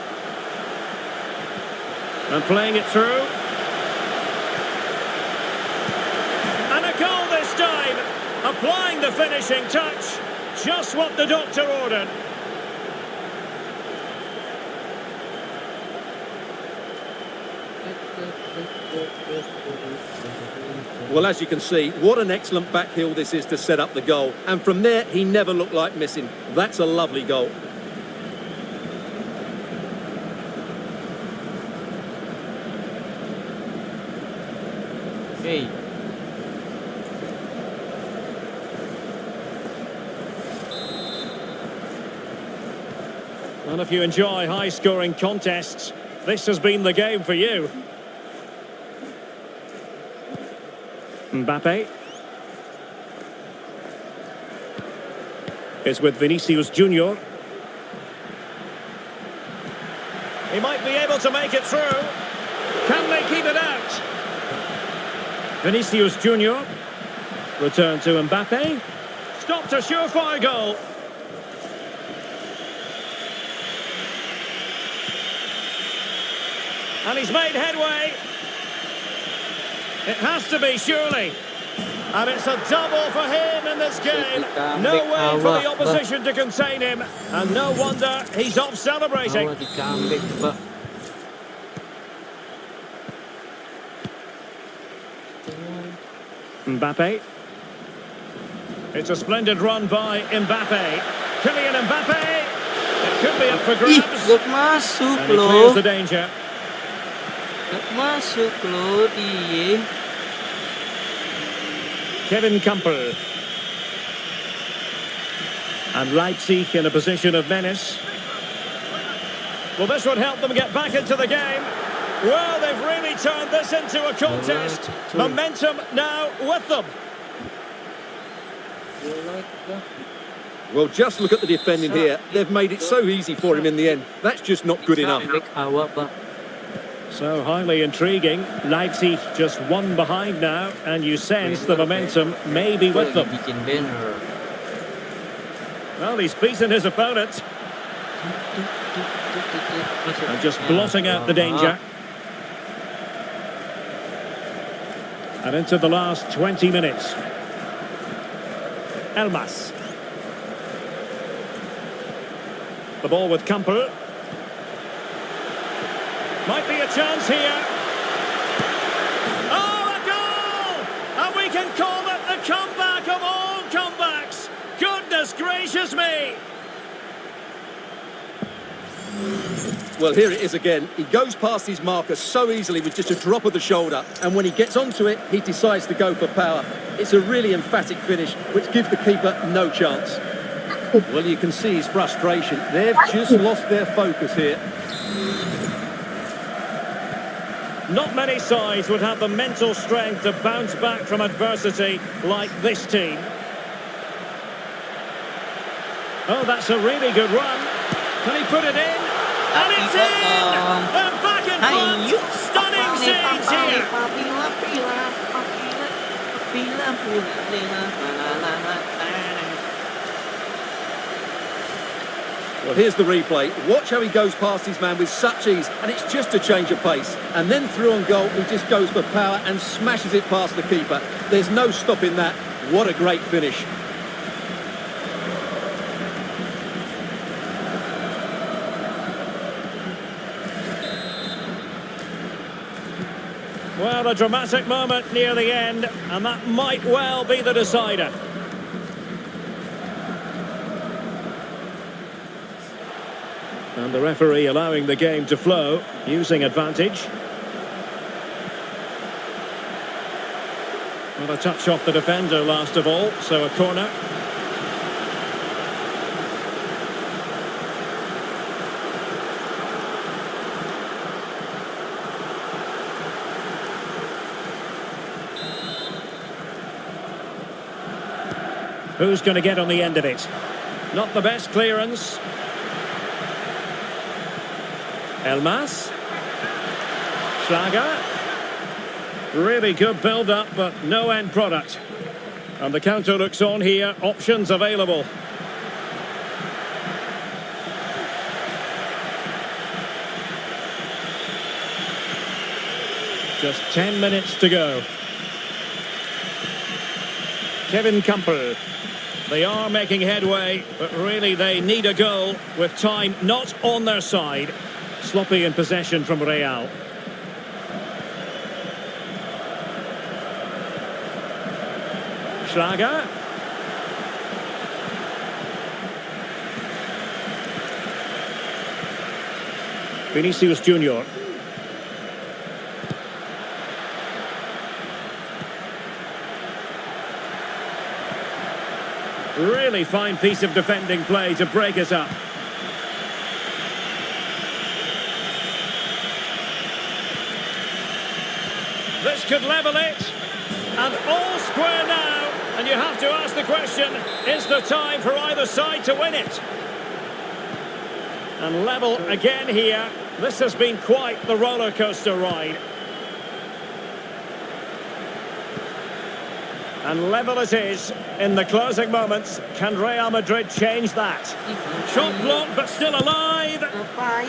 And playing it through. And a goal this time. Applying the finishing touch. Just what the doctor ordered. Well, as you can see, what an excellent backheel this is to set up the goal. And from there, he never looked like missing. That's a lovely goal. Hey. And if you enjoy high-scoring contests, this has been the game for you. Mbappe. is with Vinicius Junior. He might be able to make it through. Can they keep it out? Vinicius Junior. Return to Mbappe. Stopped a surefire goal. And he's made headway. It has to be, surely. And it's a double for him in this game. No way for the opposition to contain him. And no wonder he's off celebrating. Awal di-comeback, Pak. Mbappe. It's a splendid run by Mbappe. Kylian Mbappe. It could be up for Ih, grabs. gak masuk And he clears loh. the danger. Gak masuk loh dia. Kevin Campbell. And Leipzig in a position of menace. Well, this would help them get back into the game. Well, they've really turned this into a contest. Momentum now with them. Well, just look at the defending here. They've made it so easy for him in the end. That's just not good enough. Awal, Pak. So highly intriguing. Leipzig just one behind now, and you sense the momentum may be with them. Bikin banner. Well, he's beaten his opponent and just blotting out the danger. And into the last 20 minutes. Elmas. The ball with Campbell. Might be a chance here. Oh, a goal! And we can call it the comeback of all comebacks. Goodness gracious me! Well, here it is again. He goes past his marker so easily with just a drop of the shoulder. And when he gets onto it, he decides to go for power. It's a really emphatic finish, which gives the keeper no chance. Well, you can see his frustration. They've just lost their focus here. Not many sides would have the mental strength to bounce back from adversity like this team. Oh, that's a really good run. Can he put it in? And it's in! They're back in front! Stunning scenes here! Well, here's the replay. Watch how he goes past his man with such ease, and it's just a change of pace. And then through on goal, he just goes for power and smashes it past the keeper. There's no stopping that. What a great finish. Well, a dramatic moment near the end, and that might well be the decider. And the referee allowing the game to flow, using advantage. Well, a touch off the defender last of all, so a corner. Who's going to get on the end of it? Not the best clearance. Elmas. Schlager. Really good build-up, but no end product. And the counter looks on here. Options available. Just 10 minutes to go. Kevin Campbell. They are making headway, but really they need a goal with time not on their side. Sloppy in possession from Real. Schlager. Vinicius Junior. Really fine piece of defending play to break us up. This could level it. And all square now. And you have to ask the question, is there time for either side to win it? And level again here. This has been quite the roller coaster ride. And level it is in the closing moments. Can Real Madrid change that? Shot blocked but still alive.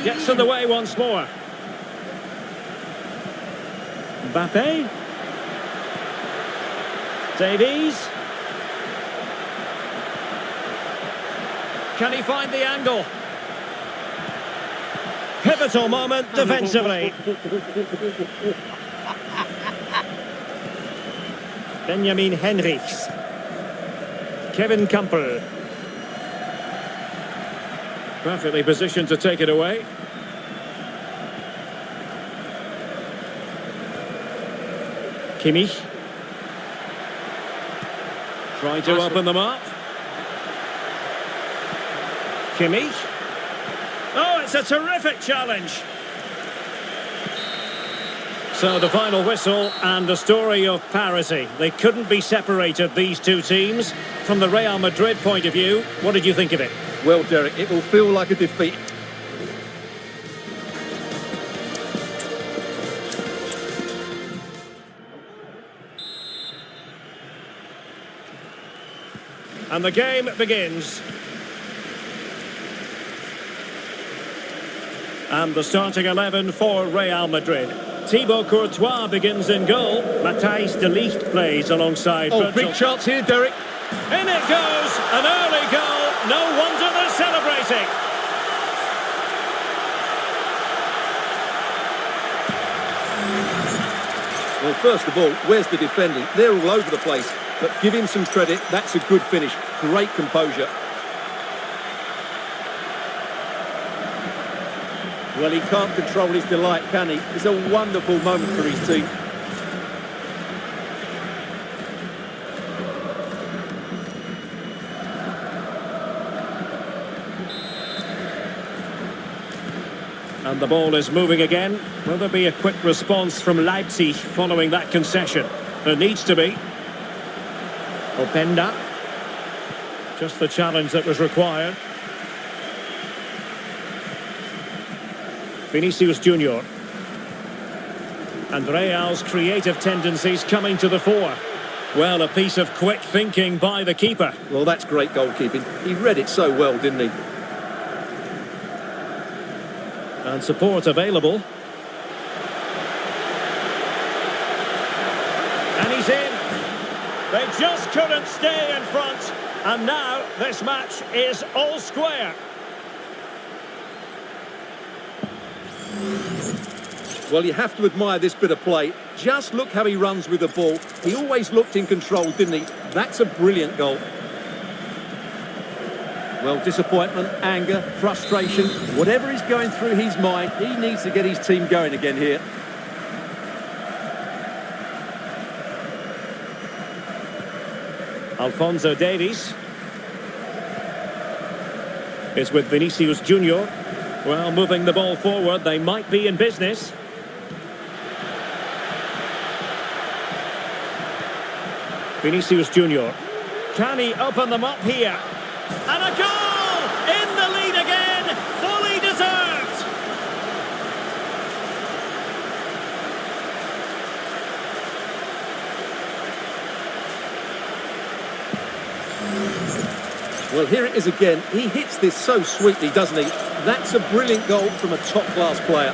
Gets in the way once more. Mbappe. Davies. Can he find the angle? Pivotal moment defensively. Benjamin Henrichs. Kevin Campbell. Perfectly positioned to take it away. Kimmich. Trying to open them up. Kimmich. Oh, it's a terrific challenge. So the final whistle and the story of parity. They couldn't be separated, these two teams. From the Real Madrid point of view, what did you think of it? Well, Derek, it will feel like a defeat. And the game begins. And the starting 11 for Real Madrid. Thibaut Courtois begins in goal. Matthijs de Ligt plays alongside Virgil. Big chance here, Derek. In it goes, an early goal. No wonder they're celebrating. Well, first of all, where's the defending? They're all over the place. But give him some credit. That's a good finish. Great composure. Well, he can't control his delight, can he? It's a wonderful moment for his team. And the ball is moving again. Will there be a quick response from Leipzig following that concession? There needs to be. Openda. Just the challenge that was required. Vinicius Junior. And Real's creative tendencies coming to the fore. Well, a piece of quick thinking by the keeper. Well, that's great goalkeeping. He read it so well, didn't he? And support available. And he's in. They just couldn't stay in front. And now this match is all square. Well, you have to admire this bit of play. Just look how he runs with the ball. He always looked in control, didn't he? That's a brilliant goal. Well, disappointment, anger, frustration, whatever is going through his mind, he needs to get his team going again here. Alphonso Davies is with Vinicius Junior. Well, moving the ball forward, they might be in business. Vinicius Junior. Can he open them up here? And a goal! In the lead again! Fully deserved! Well, here it is again. He hits this so sweetly, doesn't he? That's a brilliant goal from a top-class player.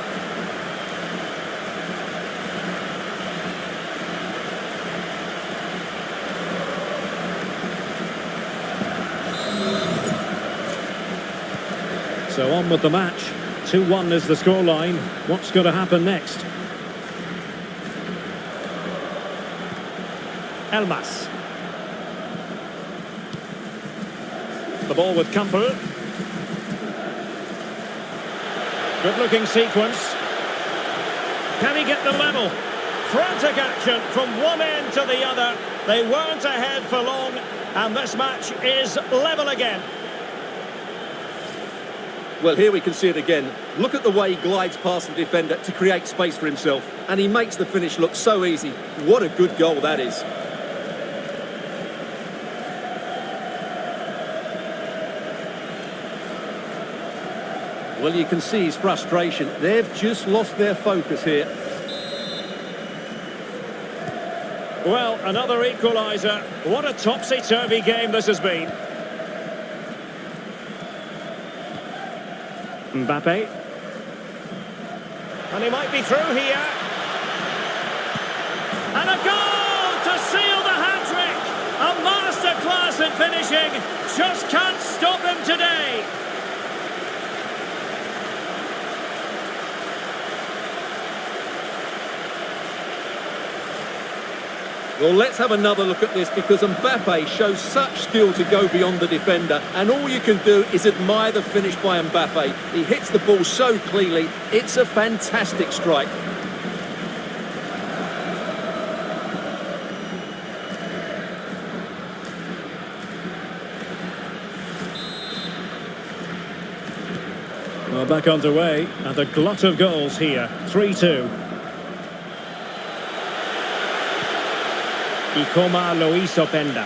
So on with the match. 2-1 is the scoreline. What's going to happen next? Elmas. The ball with Campbell. Good-looking sequence. Can he get the level? Frantic action from one end to the other. They weren't ahead for long, and this match is level again. Well, here we can see it again. Look at the way he glides past the defender to create space for himself. And he makes the finish look so easy. What a good goal that is. Well, you can see his frustration. They've just lost their focus here. Well, another equaliser. What a topsy-turvy game this has been. Mbappe. And he might be through here. And a goal to seal the hat-trick. A masterclass in finishing. Just can't stop him today. Well, let's have another look at this because Mbappe shows such skill to go beyond the defender, and all you can do is admire the finish by Mbappe. He hits the ball so cleanly, it's a fantastic strike. Well, back underway, and a glut of goals here. 3-2. Ikoma Luis Openda.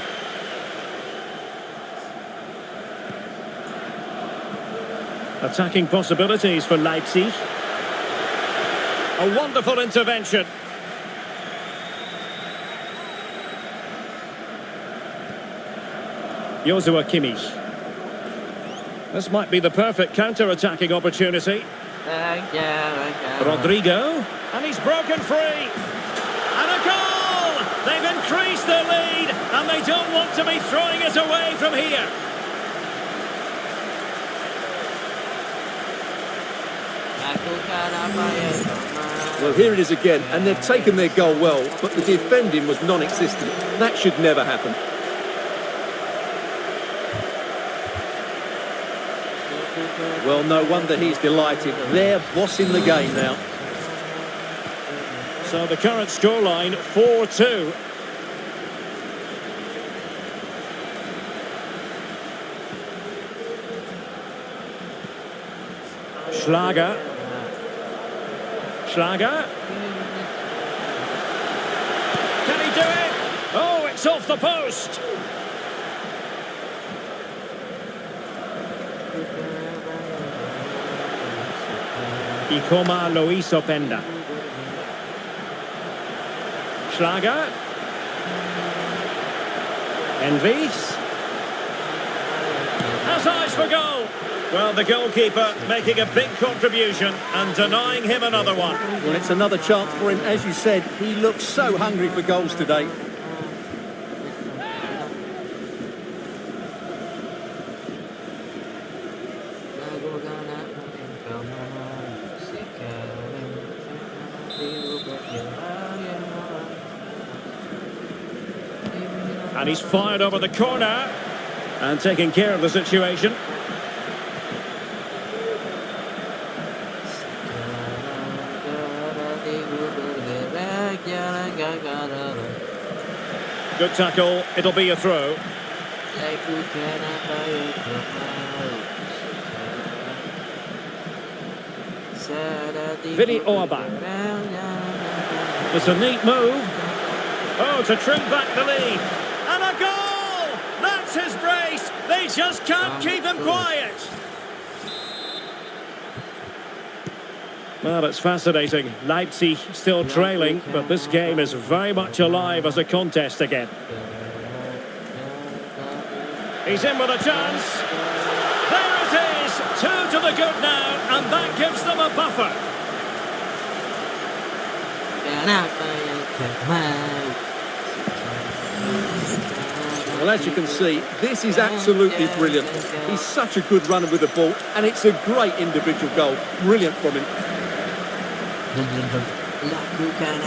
Attacking possibilities for Leipzig. A wonderful intervention. Joshua Kimmich. This might be the perfect counter-attacking opportunity. Rodrigo. And he's broken free. And a goal! They've increased their lead, and they don't want to be throwing it away from here. Well, here it is again, and they've taken their goal well, but the defending was non-existent. That should never happen. Well, no wonder he's delighted. They're bossing the game now. So the current scoreline, 4-2. Schlager. Schlager. Can he do it? Oh, it's off the post. Ikoma Luis Openda. Schlager. Envis. Has eyes for goal. Well, the goalkeeper making a big contribution and denying him another one. Well, it's another chance for him. As you said, he looks so hungry for goals today. And he's fired over the corner and taking care of the situation. Good tackle, it'll be a throw. Vili Orbach. It's a neat move. Oh, to trim back the lead. And a goal! That's his brace. They just can't keep him quiet. Well, it's fascinating. Leipzig still trailing, but this game is very much alive as a contest again. He's in with a chance. There it is! 2 to the good now, and that gives them a buffer. Well, as you can see, this is absolutely brilliant. He's such a good runner with the ball, and it's a great individual goal. Brilliant from him.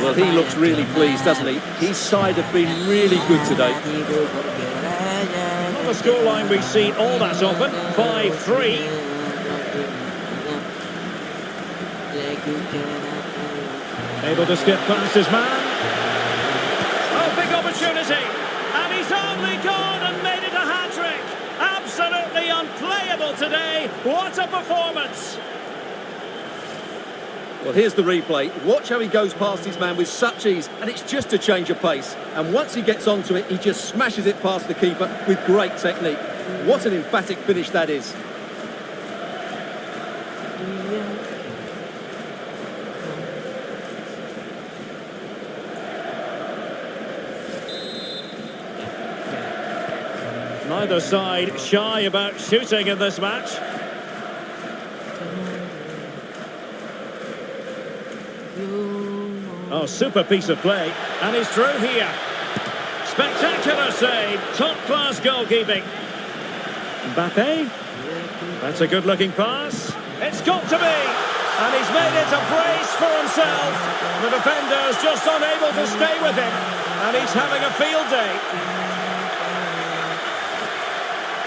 Well, he looks really pleased, doesn't he? His side have been really good today. Not a scoreline we see all that often. 5-3. Able to skip past his man. Oh, big opportunity. And he's only gone and made it a hat-trick. Absolutely unplayable today. What a performance. Well, here's the replay. Watch how he goes past his man with such ease, and it's just a change of pace. And once he gets onto it, he just smashes it past the keeper with great technique. What an emphatic finish that is. Neither side shy about shooting in this match. Oh, super piece of play. And he's through here. Spectacular save. Top-class goalkeeping. Mbappe. That's a good-looking pass. It's got to be. And he's made it a brace for himself. The defender's just unable to stay with him. And he's having a field day.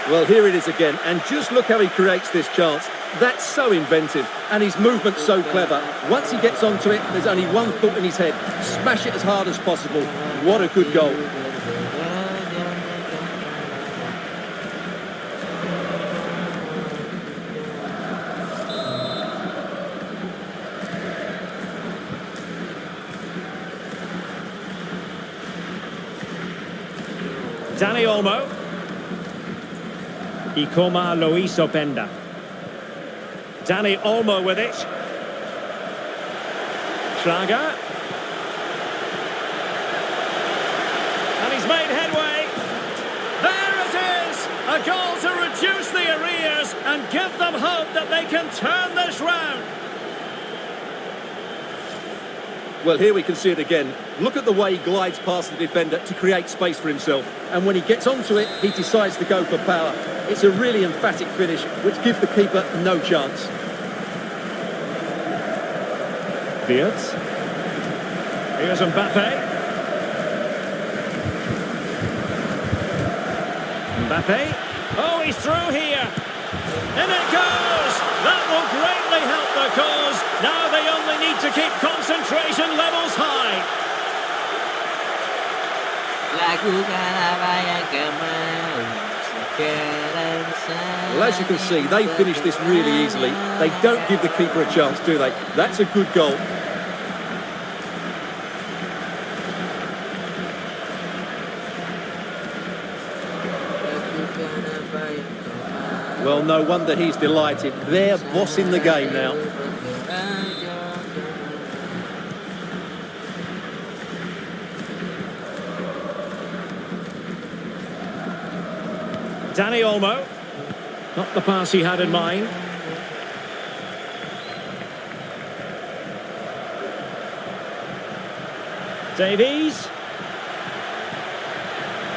Well, here it is again, and just look how he creates this chance. That's so inventive, and his movement's so clever. Once he gets onto it, there's only one thought in his head: smash it as hard as possible. What a good goal. Dani Olmo. Ikoma Loiso Penda. Dani Olmo with it. Schlager. And he's made headway. There it is! A goal to reduce the arrears and give them hope that they can turn this round. Well, here we can see it again. Look at the way he glides past the defender to create space for himself. And when he gets onto it, he decides to go for power. It's a really emphatic finish, which gives the keeper no chance. Beards. Here's Mbappe. Mbappe. Oh, he's through here. In it goes. That will greatly help the cause. Now they only need to keep concentration levels high. Well, as you can see, they finish this really easily. They don't give the keeper a chance, do they? That's a good goal. Well, no wonder he's delighted. They're bossing the game now. Dani Olmo. Not the pass he had in mind. Davies.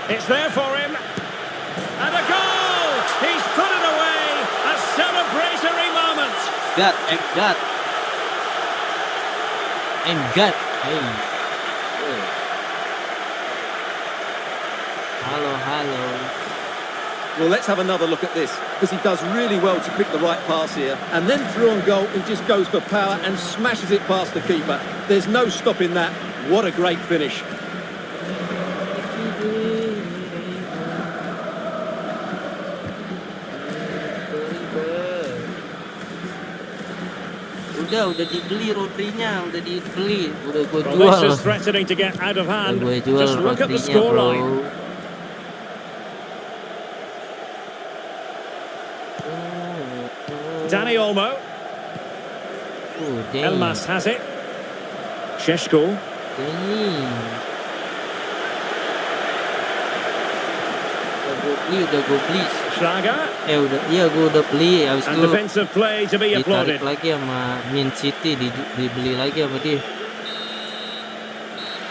It's there for him. And a goal! He's put it away! A celebratory moment! God, I'm God. Hey. Hello. Well, let's have another look at this, because he does really well to pick the right pass here. And then through on goal, he just goes for power and smashes it past the keeper. There's no stopping that. What a great finish. Udah dibeli rotinya, udah dibeli, udah gue Well, jual. this is threatening to get out of hand. Gue jual Just look at the rotinya, scoreline. bro. Dani Olmo. Damn. Elmas has it. Sheshko. Udah gue beli. Schlager. Gue udah beli. Habis And itu defensive play to be applauded. ditarik lagi sama Man City, dibeli lagi sama dia.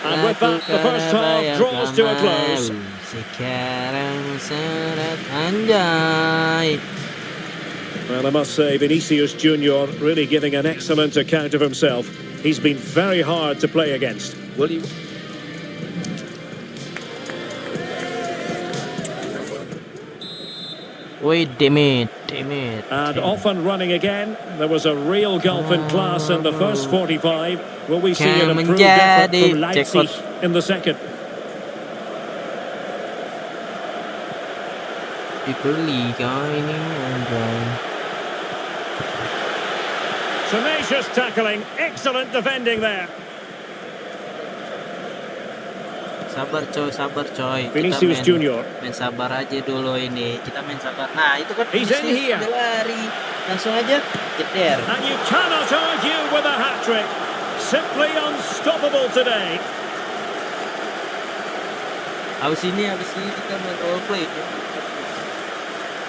And with that, the first half draws to a close. Sekarang seret anjay. Well, I must say, Vinicius Junior really giving an excellent account of himself. He's been very hard to play against. Well, he... Wait, damn it. And off and running again. There was a real gulf in class in the first 45. Will we see an improved effort from Leipzig in the second? People Liga ini anjay. Tenacious tackling, excellent defending there. Sabar coy. Vinicius Junior. Main sabar aja dulu ini. Kita main sabar. Nah, itu kan He's in here. Udah lari. Langsung aja jeder. And you cannot argue with a hat-trick. Simply unstoppable today. Habis ini kita main all play.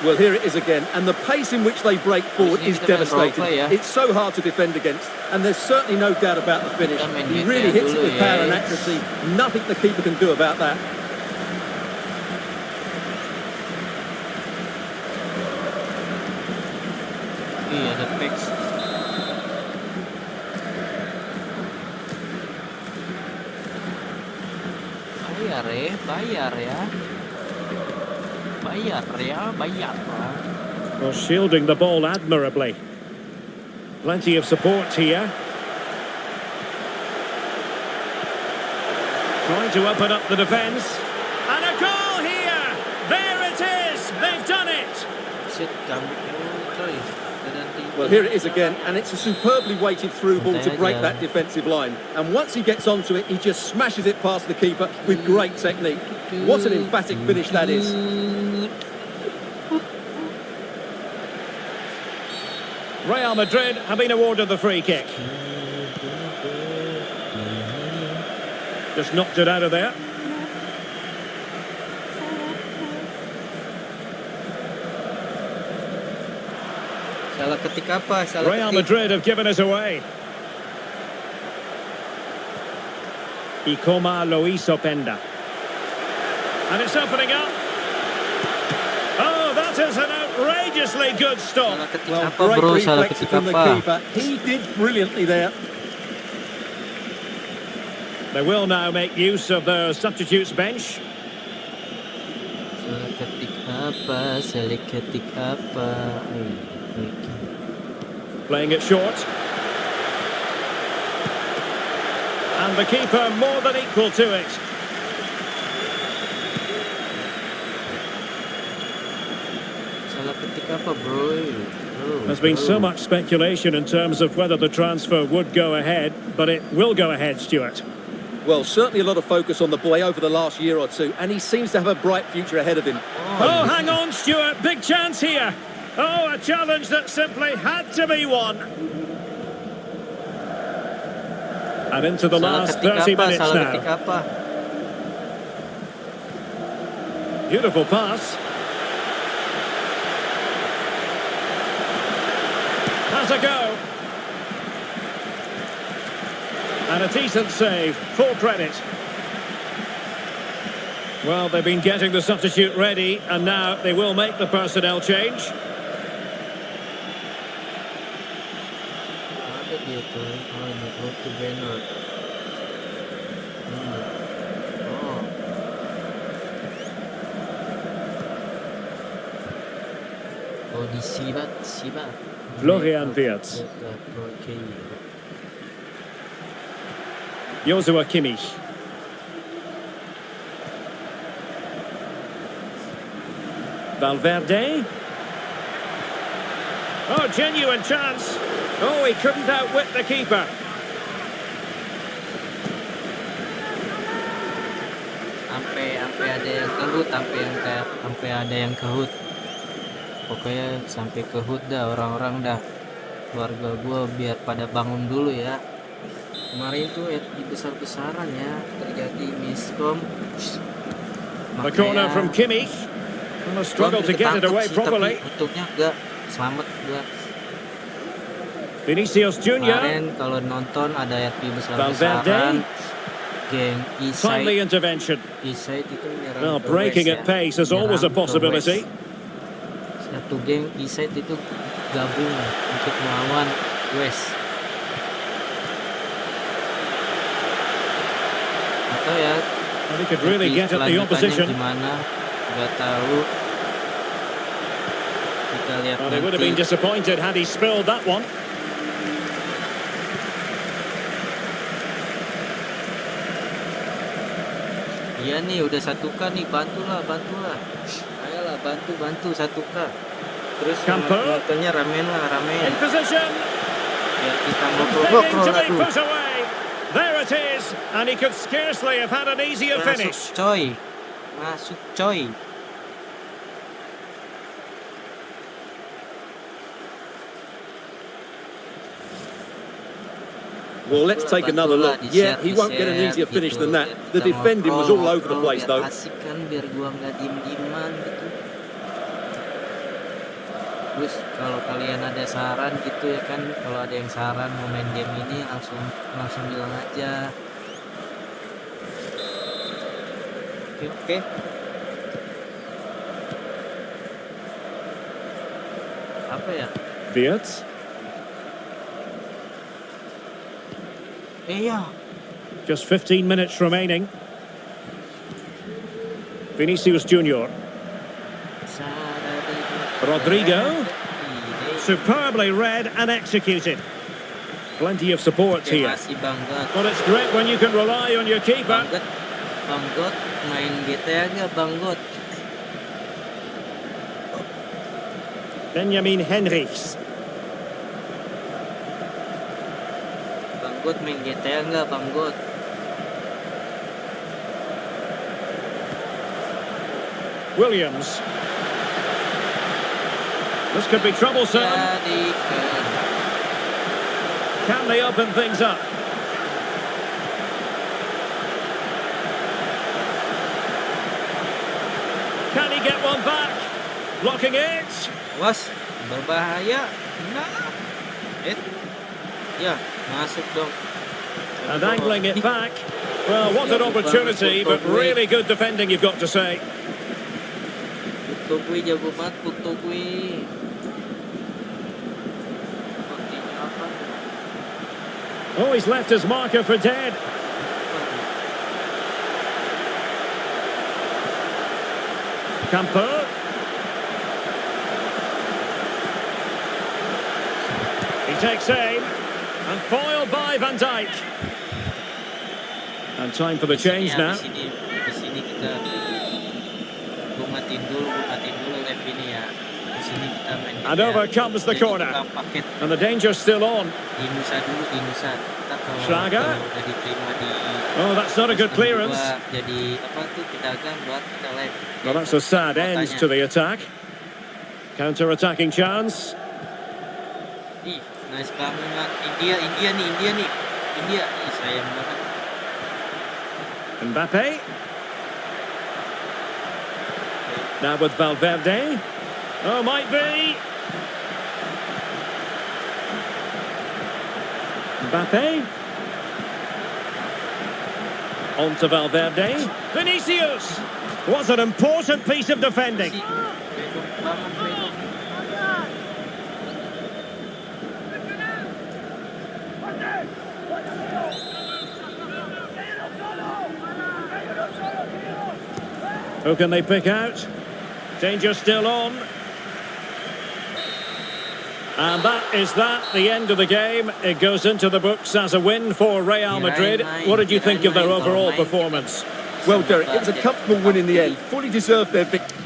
Well, here it is again, and the pace in which they break forward is devastating. Ya. It's so hard to defend against, and there's certainly no doubt about the finish. He really hits it with power and accuracy. Nothing the keeper can do about that. Iya, ada packs. Bayar ya. Well, shielding the ball admirably. Plenty of support here. Trying to open up the defence. And a goal here! There it is! They've done it! Shit, coy. Well, here it is again, and it's a superbly weighted through ball to break that defensive line. And once he gets onto it, he just smashes it past the keeper with great technique. What an emphatic finish that is. Real Madrid have been awarded the free kick. Just knocked it out of there. Salah ketik apa? Real Madrid have given us away. Y como lo hizo Penda. And it's opening up. Oh, that is an outrageously good stop. Salah ketik Well, apa, great bro? Salah reflex ketik from the apa? keeper. He did brilliantly there. They will now make use of their substitutes bench. Salah ketik apa? Salah ketik apa? Playing it short. And the keeper more than equal to it. Salah ketik apa, bro? There's been so much speculation in terms of whether the transfer would go ahead, but it will go ahead, Stuart. Well, certainly a lot of focus on the boy over the last year or two, and he seems to have a bright future ahead of him. Oh, hang on, Stuart. Big chance here. Oh, a challenge that simply had to be won. And into the Salah last ketik 30 apa? minutes Salah ketik now. apa? Beautiful pass. Has a go. And a decent save. Full credit. Well, they've been getting the substitute ready, and now they will make the personnel change. Ada dia tuh. Oh, ini to banner. Oh. Oh, di Sibat. Florian Wirtz. Joshua Kimmich. Valverde. Oh, genuine chance. Oh, he couldn't outwit the keeper. Sampai ada yang kehut, sampai ada yang kehut. Pokoknya sampai kehut dah orang-orang dah. Keluarga gue biar pada bangun dulu ya. Kemarin tuh besar-besaran ya terjadi miskom. The corner from Kimmich. And a struggle to get it away properly. Untungnya enggak selamat gua. Vinicius Junior. Kemarin kalau nonton ada RP besar-besaran. Geng Timely intervention. Isai itu menyerang. Well, breaking at pace is always a possibility. Satu geng Isai itu gabung untuk melawan West. Atau ya. And he could really get at the opposition. Gimana? Nggak tahu. Kita lihat Well, they would have been disappointed had he spilled that one. Iya nih udah 1K nih, bantulah. Ayolah bantu 1K. Terus nontonnya ramen. In position. Ya kita Begging to be ngobrol. put away. There it is, and he could scarcely have had an easier finish. Masuk coy. Well, let's take another look. Yeah, he won't get an easier finish than that. The defending was all over the place, though. Asik kan biar gua nggak diem-dieman gitu. Terus kalau kalian ada saran gitu ya kan, kalau ada yang saran mau main game ini langsung langsung bilang aja. Oke oke. Apa ya? Wirtz. Iya. Just 15 minutes remaining. Vinicius Junior. Rodrigo. Superbly read and executed. Plenty of support Oke, here. masih Banggot. Well, it's great when you can rely on your keeper. Banggot main GTA nggak Banggot? Benjamin Henrichs. Banggot main GTA nggak Banggot? Williams. This could be troublesome. Jadikan. Can they open things up? Can he get one back? Blocking it. Was berbahaya. Nah. Ya, masuk dong. And angling it back. Well, what an opportunity, but really good defending, you've got to say. Putu gue jago banget, putu gue. Oh, he's left his marker for dead. Campo. He takes aim and foiled by Van Dijk. And time for the change now. Di sini kita gue matiin dulu live ini ya. Di sini kita main. And over comes the corner. Paket And the danger's still on. di Nusa dulu di Nusa. Kita kalau Schlager. udah diterima di Oh, that's not a good clearance. jadi apa tuh pedagang buat kita live. Well, that's a sad end to the attack. Counter-attacking chance. Ih, nice banget. India nih. Ih, sayang banget. Mbappe. Now with Valverde. Oh, might be. Mbappe. On to Valverde. Vinicius. Was an important piece of defending. Who can they pick out? Danger still on. And that is the end of the game. It goes into the books as a win for Real Madrid. What did you think of their overall performance? Well, Derek, it was a comfortable win in the end. Fully deserved their victory.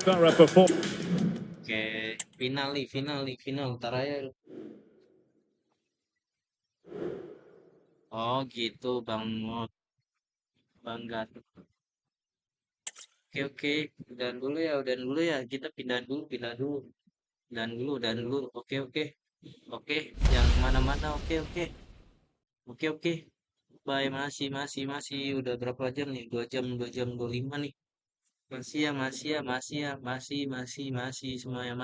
Oke, final, ntar aja. Oh gitu, Bangga. Oke, udahan dulu ya. Kita pindah dulu. Udahan dulu. Oke, jangan kemana-mana. Oke. Bye, masih. Udah berapa jam nih? 2 jam 25 nih. Masih ya, masih semuanya masih.